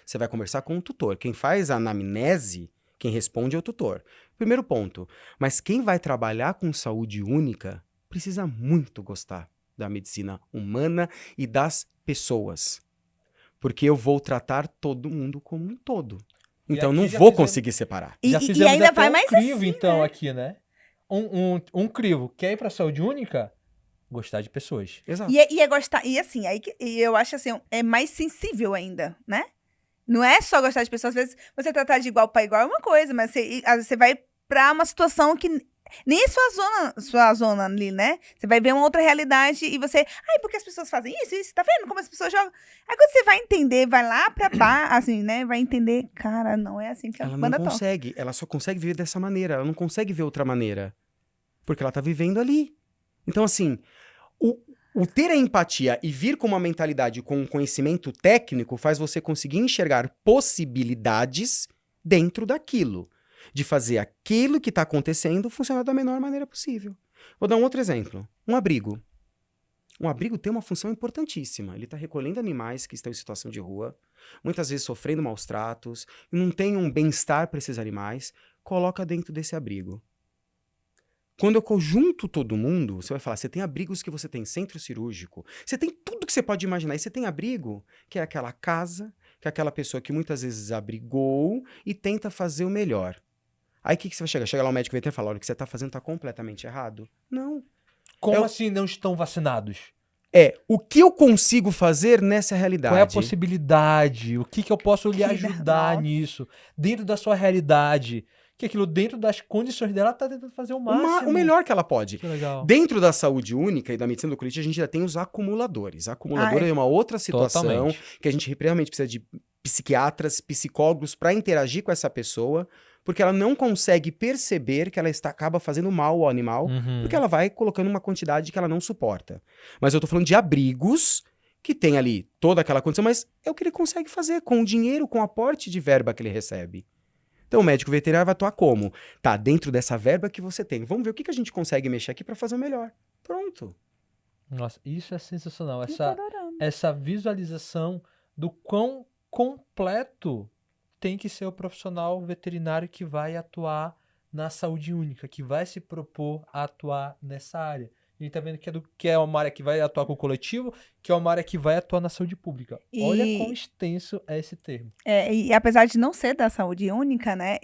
Você vai conversar com o tutor. Quem faz a anamnese, quem responde é o tutor. Primeiro ponto. Mas quem vai trabalhar com saúde única precisa muito gostar da medicina humana e das pessoas. Porque eu vou tratar todo mundo como um todo. E Então, aqui não já vou fizemos- conseguir separar. E, Já e- fizemos e ainda até vai um mais crivo, assim, então, aqui, né? Um crivo. Quer ir pra saúde única? Gostar de pessoas. Exato. E é gostar. E assim, e eu acho assim, é mais sensível ainda, né? Não é só gostar de pessoas. Às vezes você tratar de igual para igual é uma coisa, mas às vezes você vai pra uma situação que nem é sua zona ali, né? Você vai ver uma outra realidade e você. Ai, porque as pessoas fazem isso, tá vendo como as pessoas jogam? Aí quando você vai entender, vai lá pra baixo, assim, né? Vai entender, cara, não é assim que a Ela não banda toca. consegue. Ela só consegue viver dessa maneira. Ela não consegue ver outra maneira. Porque ela tá vivendo ali. Então, assim, o ter a empatia e vir com uma mentalidade, com um conhecimento técnico, faz você conseguir enxergar possibilidades dentro daquilo. De fazer aquilo que está acontecendo funcionar da menor maneira possível. Vou dar um outro exemplo. Um abrigo. Um abrigo tem uma função importantíssima. Ele está recolhendo animais que estão em situação de rua, muitas vezes sofrendo maus tratos, e não tem um bem-estar para esses animais, coloca dentro desse abrigo. Quando eu conjunto todo mundo, você vai falar, você tem abrigos que você tem centro cirúrgico, você tem tudo que você pode imaginar, e você tem abrigo, que é aquela casa, que é aquela pessoa que muitas vezes abrigou e tenta fazer o melhor. Aí o que você vai chegar? Chega lá o médico vai ter e falar, olha, o que você está fazendo está completamente errado. Não. Como assim não estão vacinados? O que eu consigo fazer nessa realidade? Qual é a possibilidade? O que eu posso lhe Que ajudar nossa. nisso? Dentro da sua realidade. Que aquilo dentro das condições dela, ela tá tentando fazer o máximo. O melhor que ela pode. Que legal. Dentro da saúde única e da medicina do colite, a gente já tem os acumuladores. Acumulador é uma outra situação Totalmente. que a gente realmente precisa de psiquiatras, psicólogos para interagir com essa pessoa, porque ela não consegue perceber que ela acaba fazendo mal ao animal, Uhum. porque ela vai colocando uma quantidade que ela não suporta. Mas eu tô falando de abrigos que tem ali toda aquela condição, mas é o que ele consegue fazer com o dinheiro, com o aporte de verba que ele recebe. Então o médico veterinário vai atuar como? Tá, dentro dessa verba que você tem. Vamos ver o que a gente consegue mexer aqui para fazer o melhor. Pronto. Nossa, isso é sensacional. Eu tô Essa, adorando. essa visualização do quão completo tem que ser o profissional veterinário que vai atuar na saúde única, que vai se propor a atuar nessa área. A gente tá vendo que é uma área que vai atuar com o coletivo, que é uma área que vai atuar na saúde pública. Olha E- quão extenso é esse termo. E apesar de não ser da saúde única, né?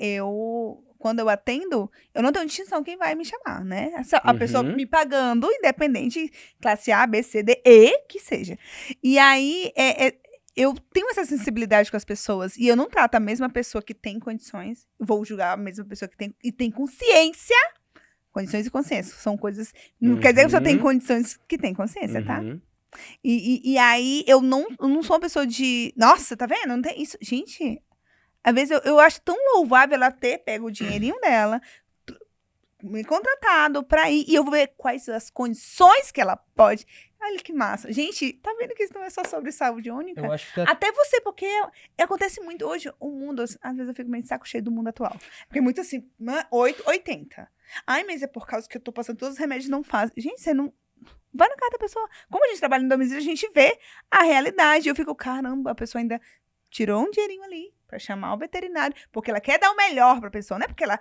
Quando eu atendo, eu não tenho distinção quem vai me chamar, né? A pessoa Uhum. me pagando, independente, classe A, B, C, D, E, que seja. E aí, eu tenho essa sensibilidade com as pessoas. E eu não trato a mesma pessoa que tem condições, vou julgar a mesma pessoa que tem consciência. Condições e consciência são coisas. Não quer dizer que a pessoa tem Uhum. condições que tem consciência, tá? Uhum. E aí, eu não sou uma pessoa de. Nossa, tá vendo? Não tem isso. Gente, às vezes eu acho tão louvável ela ter pego o dinheirinho dela, me contratado pra ir, e eu vou ver quais as condições que ela pode. Olha que massa. Gente, tá vendo que isso não é só sobre saúde única? Eu acho que Até você, porque acontece muito hoje, o mundo, às vezes eu fico meio de saco cheio do mundo atual. Porque é muito assim, 80. Ai, mas é por causa que eu tô passando todos os remédios não fazem. Gente, você não. Vai na casa da pessoa. Como a gente trabalha em domicílio, a gente vê a realidade. Eu fico, caramba, a pessoa ainda tirou um dinheirinho ali pra chamar o veterinário, porque ela quer dar o melhor pra pessoa, não é porque ela,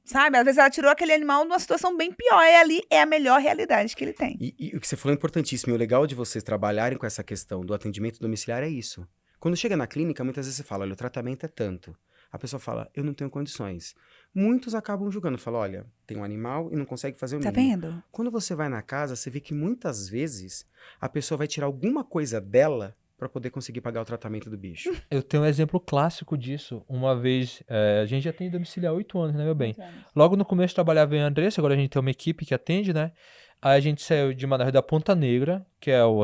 sabe? Às vezes ela tirou aquele animal numa situação bem pior, e ali é a melhor realidade que ele tem. E o que você falou é importantíssimo. E o legal de vocês trabalharem com essa questão do atendimento domiciliar é isso. Quando chega na clínica, muitas vezes você fala, olha, o tratamento é tanto. A pessoa fala, eu não tenho condições. Muitos acabam julgando, falam, olha, tem um animal e não consegue fazer o Tá mínimo. vendo? Quando você vai na casa, você vê que muitas vezes a pessoa vai tirar alguma coisa dela para poder conseguir pagar o tratamento do bicho. eu tenho um exemplo clássico disso. Uma vez, a gente já tem domiciliar há 8 anos, né, meu bem? Logo no começo trabalhava em Andressa, agora a gente tem uma equipe que atende, né? Aí a gente saiu de Manaus da Ponta Negra, que é o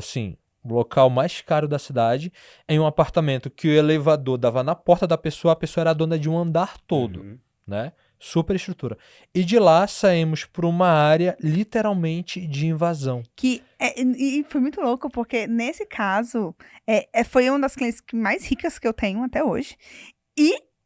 local mais caro da cidade, em um apartamento que o elevador dava na porta da pessoa, a pessoa era dona de um andar todo, Uhum. né? Super estrutura. E de lá saímos para uma área literalmente de invasão. E foi muito louco, porque nesse caso, foi uma das clientes mais ricas que eu tenho até hoje.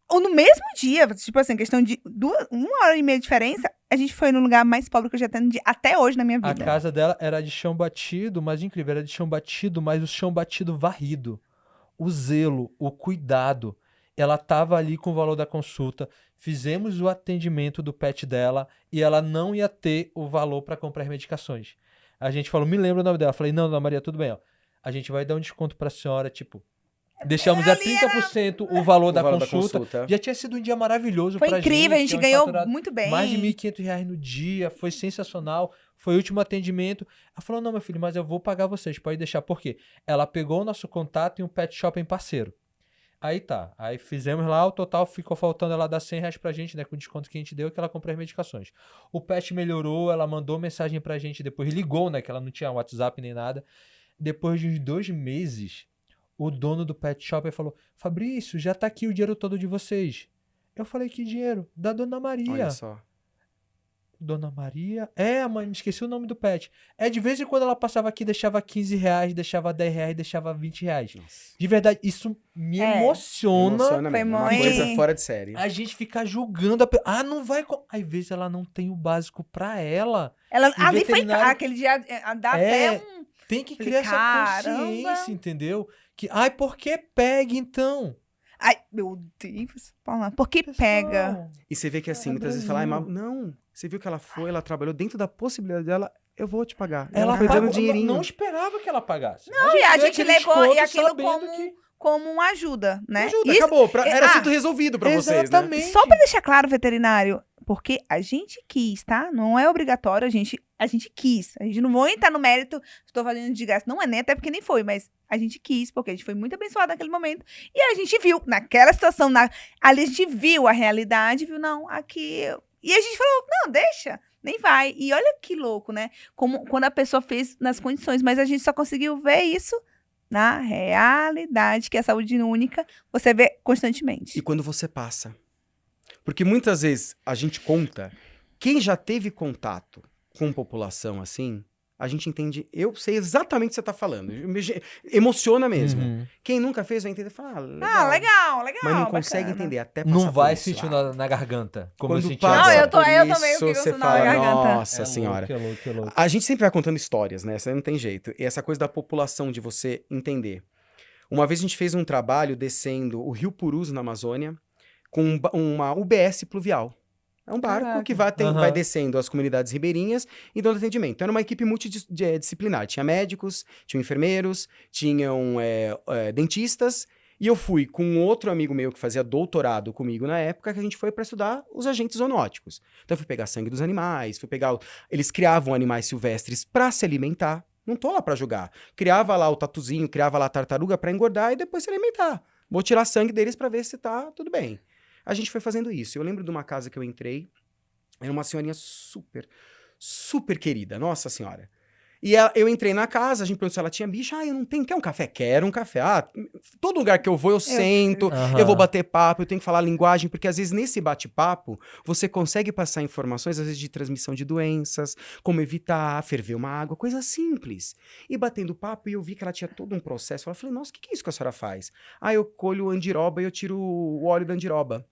Ou no mesmo dia, tipo assim, questão de 1h30 de diferença, a gente foi no lugar mais pobre que eu já tenho até hoje na minha A vida. casa dela era de chão batido, mas incrível, era de chão batido, mas o chão batido varrido. O zelo, o cuidado. Ela estava ali com o valor da consulta, fizemos o atendimento do pet dela e ela não ia ter o valor para comprar as medicações. A gente falou, me lembra o nome dela. Eu falei, não, Dona Maria, tudo bem, ó. A gente vai dar um desconto pra senhora, tipo... Deixamos a 30% o valor da consulta. Já tinha sido um dia maravilhoso pra gente. Foi incrível, a gente tínhamos ganhou faturado muito bem. mais de R$ 1.500 no dia, foi sensacional. Foi o último atendimento. Ela falou, não, meu filho, mas eu vou pagar vocês, pode deixar. Por quê? Ela pegou o nosso contato em um pet shopping parceiro. Aí tá, aí fizemos lá, o total ficou faltando ela dar R$ 100 pra gente, né, com o desconto que a gente deu, que ela comprou as medicações. O pet melhorou, ela mandou mensagem pra gente, depois ligou, né, que ela não tinha WhatsApp nem nada. Depois de uns 2 meses, o dono do pet shop falou, Fabrício, já tá aqui o dinheiro todo de vocês. Eu falei, que dinheiro? Da Dona Maria. Olha só. Dona Maria? É, mãe, me esqueci o nome do pet. É, de vez em quando ela passava aqui, deixava R$ 15, deixava R$ 10, deixava R$ 20. Nossa. De verdade, isso me emociona. Emociona Foi mesmo. Uma mãe. coisa fora de série. A gente ficar julgando Ah, não vai... Às vezes ela não tem o básico pra ela. Ela, E ali foi veterinário- aquele dia, dá É, até um... Tem que Falei, criar essa caramba. consciência, entendeu? Que, ai, por que pega, então? Ai, meu Deus, Paula, por que pega? Pessoal, E você vê que assim, É muitas vezes fala, Brasil. não, você viu que ela foi, ela trabalhou dentro da possibilidade dela, eu vou te pagar. E ela foi pagou, dando dinheirinho. não esperava que ela pagasse. Não, e a deu gente aquele levou desconto aquilo sabendo como uma ajuda, né? Ajuda, Isso- acabou. Era Ah, assunto resolvido pra vocês, né? Exatamente. Só pra deixar claro, veterinário, porque a gente quis, tá? Não é obrigatório, a gente quis. A gente não vai entrar no mérito, estou fazendo de graça. Não é nem, até porque nem foi, mas a gente quis, porque a gente foi muito abençoado naquele momento. E a gente viu, naquela situação, ali a gente viu a realidade, viu, não, aqui... E a gente falou, não, deixa, nem vai. E olha que louco, né? Como quando a pessoa fez nas condições, mas a gente só conseguiu ver isso na realidade, que é a saúde única, você vê constantemente. E quando você passa. Porque muitas vezes a gente conta, quem já teve contato com população assim, a gente entende, eu sei exatamente o que você tá falando. Emociona mesmo. Uhum. Quem nunca fez vai entender e falar, Ah, legal, Mas não consegue bacana. entender até passar Não vai por isso. sentir na garganta, como eu Quando senti passa Não, agora. eu tô por também isso, fico você com nó fala, na garganta. nossa senhora. Que louco, que louco. A gente sempre vai contando histórias, né? Isso aí não tem jeito. E essa coisa da população, de você entender. Uma vez a gente fez um trabalho descendo o Rio Purus, na Amazônia, com uma UBS pluvial. É um barco Caraca. que vai Aham. descendo as comunidades ribeirinhas e dando atendimento. Então, era uma equipe multidisciplinar. Tinha médicos, tinham enfermeiros, tinham dentistas. E eu fui com outro amigo meu que fazia doutorado comigo na época, que a gente foi para estudar os agentes zoonóticos. Então, eu fui pegar sangue dos animais, Eles criavam animais silvestres para se alimentar. Não tô lá para julgar. Criava lá o tatuzinho, criava lá a tartaruga para engordar e depois se alimentar. Vou tirar sangue deles para ver se tá tudo bem. A gente foi fazendo isso. Eu lembro de uma casa que eu entrei, era uma senhorinha super, super querida, nossa senhora. E eu entrei na casa, a gente perguntou se ela tinha bicho. Ah, eu não tenho. Quer um café? Quero um café. Ah, todo lugar que eu vou, eu sento, Aham. eu vou bater papo, eu tenho que falar linguagem, porque às vezes nesse bate-papo, você consegue passar informações, às vezes de transmissão de doenças, como evitar, ferver uma água, coisa simples. E batendo papo, e eu vi que ela tinha todo um processo. Eu falei, nossa, o que é isso que a senhora faz? Ah, eu colho andiroba e eu tiro o óleo da andiroba.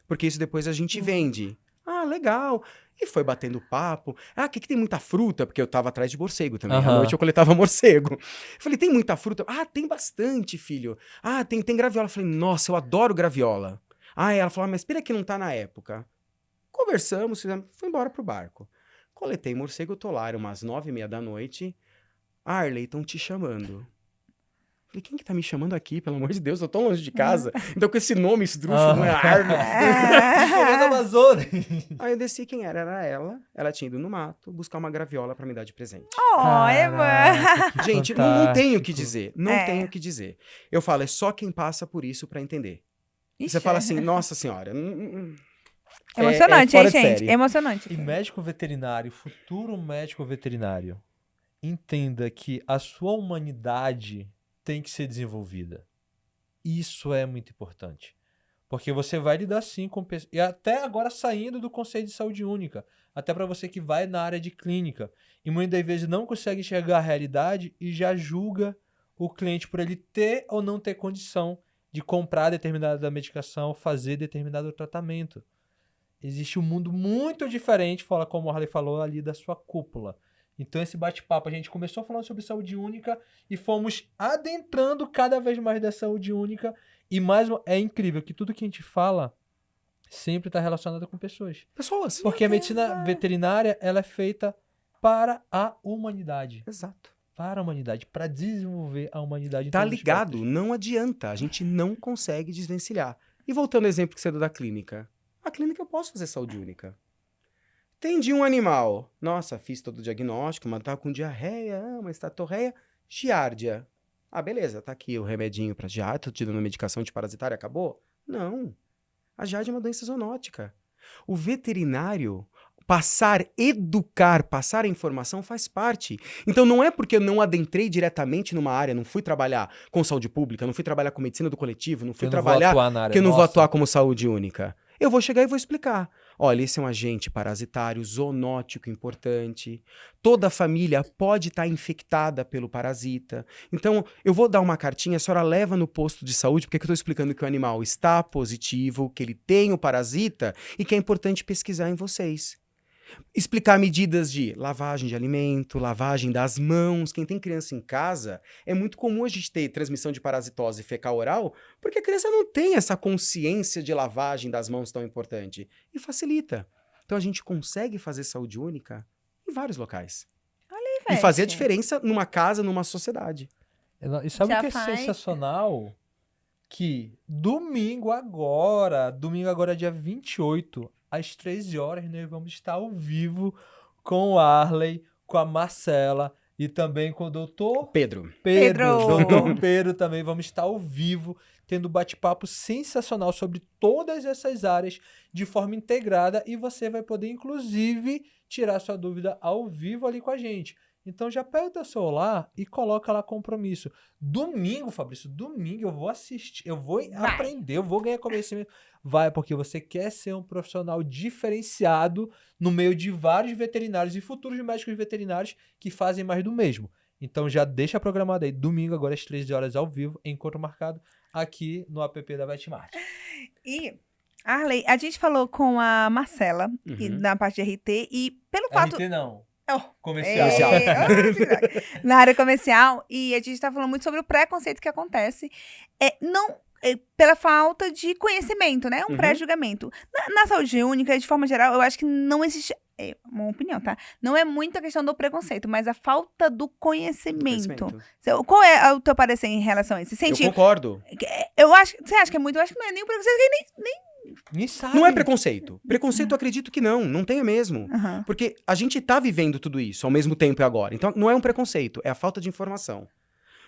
Porque isso depois a gente vende. Ah, legal. E foi batendo papo. Ah, aqui que tem muita fruta, porque eu tava atrás de morcego também. À Aham. noite eu coletava morcego. Eu falei, tem muita fruta? Ah, tem bastante, filho. Ah, tem graviola. Eu falei, nossa, eu adoro graviola. Ah, ela falou, mas espera que não tá na época. Conversamos, fui embora pro barco. Coletei morcego, eu tô lá, era umas 9h30 da noite. Arley, estão te chamando. Falei, quem que tá me chamando aqui, pelo amor de Deus? Eu tô tão longe de casa. Então, com esse nome esdrúxulo, né? Arley. Floresta Amazônia. Aí eu desci, quem era? Era ela. Ela tinha ido no mato buscar uma graviola pra me dar de presente. Olha, mano. Caraca, que Gente, não tenho o que fantástico. dizer. Não É. tenho o que dizer. Eu falo, é só quem passa por isso pra entender. Ixi, Você fala assim, nossa senhora. Emocionante, fora hein, de gente? série. Emocionante. E médico veterinário, futuro médico veterinário, entenda que a sua humanidade tem que ser desenvolvida. Isso é muito importante. Porque você vai lidar sim com pessoas. E até agora saindo do conceito de saúde única. Até para você que vai na área de clínica. E muitas vezes não consegue enxergar a realidade e já julga o cliente por ele ter ou não ter condição de comprar determinada medicação, fazer determinado tratamento. Existe um mundo muito diferente, fala como o Harley falou, ali da sua cúpula. Então esse bate-papo, a gente começou falando sobre saúde única e fomos adentrando cada vez mais da saúde única. E mais é incrível que tudo que a gente fala sempre está relacionado com pessoas. Pessoas. Porque a medicina veterinária, ela é feita para a humanidade. Exato. Para a humanidade, para desenvolver a humanidade. em Tá todos os ligado? aspectos. Não adianta. A gente não consegue desvencilhar. E voltando ao exemplo que você deu da clínica. A clínica eu posso fazer saúde única. Atendi um animal. Nossa, fiz todo o diagnóstico, mas tava com diarreia, uma estatorreia, giardia. Ah, beleza, tá aqui o remedinho pra giardia, tô te dando medicação antiparasitária, acabou? Não. A giardia é uma doença zoonótica. O veterinário, educar, passar a informação faz parte. Então não é porque eu não adentrei diretamente numa área, não fui trabalhar com saúde pública, não fui trabalhar com medicina do coletivo, não fui Eu não vou trabalhar atuar na área. que eu não vou Nossa, atuar como saúde única. Eu vou chegar e vou explicar. Olha, esse é um agente parasitário, zoonótico importante. Toda a família pode estar infectada pelo parasita. Então, eu vou dar uma cartinha, a senhora leva no posto de saúde, porque eu estou explicando que o animal está positivo, que ele tem o parasita e que é importante pesquisar em vocês. Explicar medidas de lavagem de alimento, lavagem das mãos. Quem tem criança em casa, é muito comum a gente ter transmissão de parasitose fecal-oral, porque a criança não tem essa consciência de lavagem das mãos tão importante. E facilita. Então a gente consegue fazer saúde única em vários locais. E fazer a Ivete. diferença numa casa, numa sociedade. E sabe o Já que é faz- sensacional? Que domingo agora, dia 28, às 13 horas, nós vamos estar ao vivo com o Arley, com a Marcela e também com o doutor Pedro. Pedro. Doutor Pedro também. Vamos estar ao vivo, tendo bate-papo sensacional sobre todas essas áreas de forma integrada e você vai poder, inclusive, tirar sua dúvida ao vivo ali com a gente. Então já pega o teu celular e coloca lá compromisso. Domingo, Fabrício, domingo eu vou assistir, eu vou Vai. aprender, eu vou ganhar conhecimento. Vai, porque você quer ser um profissional diferenciado no meio de vários veterinários e futuros médicos veterinários que fazem mais do mesmo. Então já deixa programado aí, domingo agora às 13 horas ao vivo, encontro marcado aqui no app da Vetmart. E, Arley, a gente falou com a Marcela Uhum. na parte de RT e pelo fato... RT não, Oh, comercial. Na área comercial, e a gente está falando muito sobre o preconceito que acontece, pela falta de conhecimento, né? Um Uhum. pré-julgamento. Na saúde única, de forma geral, eu acho que não existe, é uma opinião, tá? Não é muito a questão do preconceito, mas a falta do conhecimento. Qual é o teu parecer em relação a isso? Você Eu sente, concordo. você acha que é muito? Eu acho que não é nem um preconceito, Nem sabe. Não é preconceito. Preconceito eu acredito que não tenha mesmo. Aham. Porque a gente tá vivendo tudo isso ao mesmo tempo e agora. Então, não é um preconceito, é a falta de informação.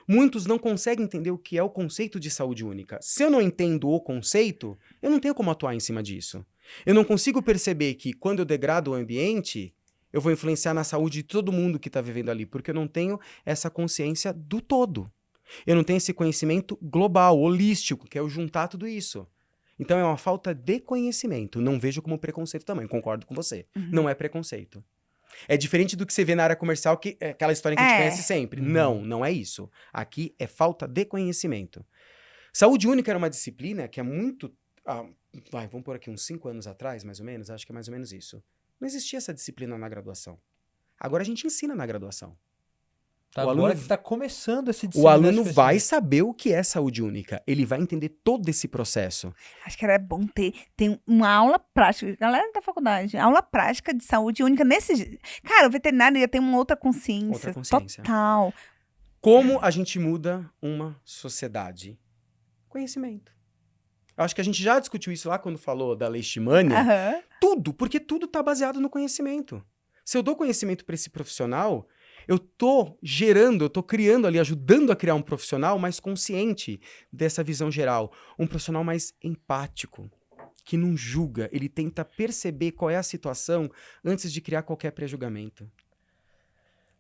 Muitos não conseguem entender o que é o conceito de saúde única. Se eu não entendo o conceito, eu não tenho como atuar em cima disso. Eu não consigo perceber que quando eu degrado o ambiente, eu vou influenciar na saúde de todo mundo que está vivendo ali, porque eu não tenho essa consciência do todo. Eu não tenho esse conhecimento global, holístico, que é o juntar tudo isso. Então é uma falta de conhecimento. Não vejo como preconceito também, concordo com você. Uhum. Não é preconceito. É diferente do que você vê na área comercial, que é aquela história que a gente conhece sempre. Uhum. Não é isso. Aqui é falta de conhecimento. Saúde única era uma disciplina que é muito... vamos pôr aqui uns 5 anos atrás, mais ou menos, acho que é mais ou menos isso. Não existia essa disciplina na graduação. Agora a gente ensina na graduação. Tá, o agora aluno- que está começando esse O aluno vai saber o que é saúde única. Ele vai entender todo esse processo. Acho que era bom ter uma aula prática. Galera da faculdade, aula prática de saúde única nesse... Cara, o veterinário ia ter uma outra consciência. Outra consciência. Total. Como a gente muda uma sociedade? Conhecimento. Eu acho que a gente já discutiu isso lá quando falou da leishmania. Aham. Tudo, porque tudo está baseado no conhecimento. Se eu dou conhecimento para esse profissional, eu tô gerando, eu tô criando ali, ajudando a criar um profissional mais consciente dessa visão geral. Um profissional mais empático, que não julga, ele tenta perceber qual é a situação antes de criar qualquer pré-julgamento.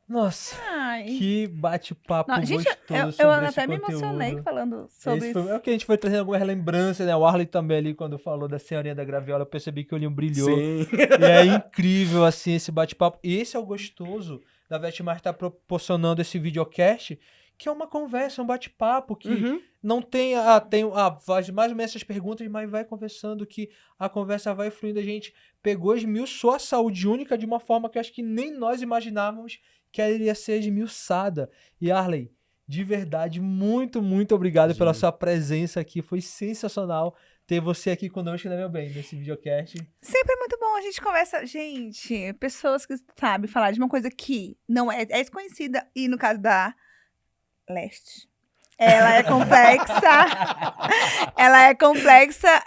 Nossa, Ai. que bate-papo Não, gente, gostoso eu sobre esse até me conteúdo. emocionei falando sobre Esse foi, isso. é que a gente foi trazendo algumas lembranças, né? O Arley também ali, quando falou da senhorinha da graviola, eu percebi que o olhinho brilhou. Sim. E é incrível, assim, esse bate-papo. E esse é o gostoso da Vetmart estar proporcionando esse videocast, que é uma conversa, um bate-papo, que Uhum. não tem, faz mais ou menos essas perguntas, mas vai conversando, que a conversa vai fluindo. A gente pegou, esmiuçou a saúde única de uma forma que eu acho que nem nós imaginávamos que ela iria ser esmiuçada. E Arley, De verdade, muito, muito obrigado pela Imagina. sua presença aqui. Foi sensacional ter você aqui conosco, né, meu bem, nesse videocast. Sempre é muito bom a gente conversa. Gente, pessoas que sabem falar de uma coisa que não é desconhecida. E no caso da Leste, ela é complexa. Ela é complexa.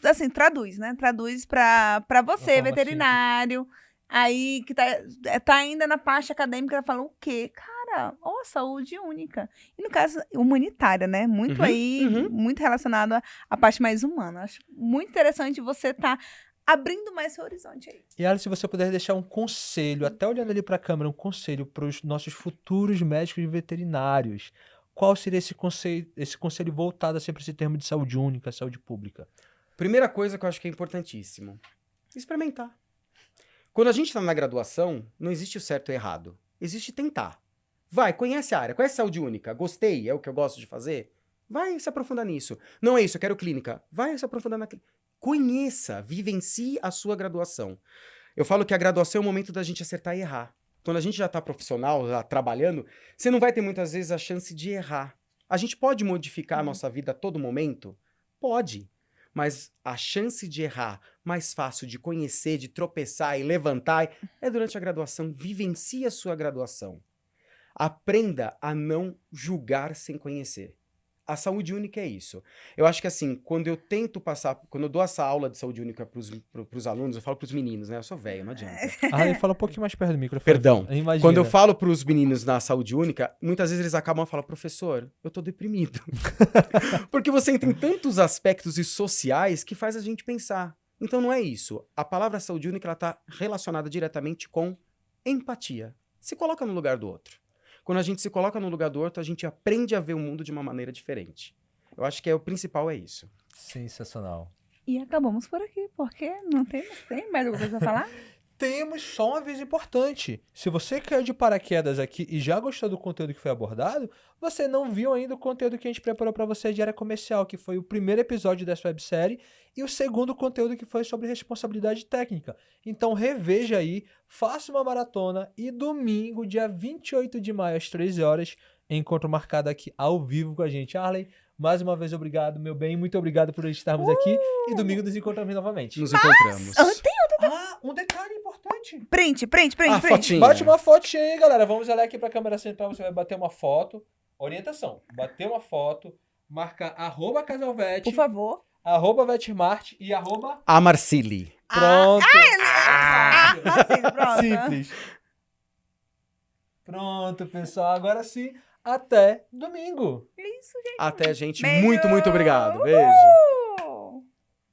Assim, traduz, né? Traduz pra você, forma veterinário. Aí, que tá ainda na parte acadêmica, ela fala o quê? Cara, ó, saúde única. E no caso, humanitária, né? Muito muito relacionado à parte mais humana. Acho muito interessante você tá abrindo mais seu horizonte aí. E Alice, se você puder deixar um conselho, até olhando ali para a câmera, um conselho para os nossos futuros médicos veterinários, qual seria esse conselho voltado sempre a esse termo de saúde única, saúde pública? Primeira coisa que eu acho que é importantíssimo: experimentar. Quando a gente está na graduação, não existe o certo e o errado. Existe tentar. Vai, conhece a área, conhece saúde única. Gostei, é o que eu gosto de fazer? Vai se aprofundar nisso. Não é isso, eu quero clínica. Vai se aprofundar na clínica. Conheça, vivencie a sua graduação. Eu falo que a graduação é o momento da gente acertar e errar. Quando a gente já está profissional, já trabalhando, você não vai ter muitas vezes a chance de errar. A gente pode modificar a nossa vida a todo momento? Pode. Mas a chance de errar, mais fácil de conhecer, de tropeçar e levantar, é durante a graduação. Vivencie a sua graduação. Aprenda a não julgar sem conhecer. A saúde única é isso. Eu acho que assim, quando eu tento passar, quando eu dou essa aula de saúde única pros alunos, eu falo pros meninos, né? Eu sou velho, não adianta. Ah, fala um pouquinho mais perto do microfone. Perdão. Imagina. Quando eu falo pros meninos na saúde única, muitas vezes eles acabam falando: professor, eu tô deprimido. Porque você entra em tantos aspectos e sociais que faz a gente pensar. Então não é isso. A palavra saúde única, ela tá relacionada diretamente com empatia. Se coloca no lugar do outro. Quando a gente se coloca no lugar do outro, a gente aprende a ver o mundo de uma maneira diferente. Eu acho que o principal é isso. Sensacional. E acabamos por aqui, porque não tem mais alguma coisa a falar? Temos só um aviso importante. Se você caiu de paraquedas aqui e já gostou do conteúdo que foi abordado, você não viu ainda o conteúdo que a gente preparou para você de área comercial, que foi o primeiro episódio dessa websérie, e o segundo conteúdo que foi sobre responsabilidade técnica. Então reveja aí, faça uma maratona e domingo, dia 28 de maio, às 13 horas, encontro marcado aqui ao vivo com a gente. Arlen, mais uma vez obrigado, meu bem, muito obrigado por estarmos aqui, e domingo nos encontramos novamente. Nos encontramos. Um detalhe importante. Print. Fotinha. Bate uma fotinha aí, galera. Vamos olhar aqui pra câmera central. Você vai bater uma foto. Orientação. Bater uma foto. Marcar @casalvet. Por favor. @vetmart e A Marcili. Pronto. Pronto. Simples. Pronto, pessoal. Agora sim, até domingo. Isso, gente. Até, gente. Beijo. Muito, muito obrigado. Beijo.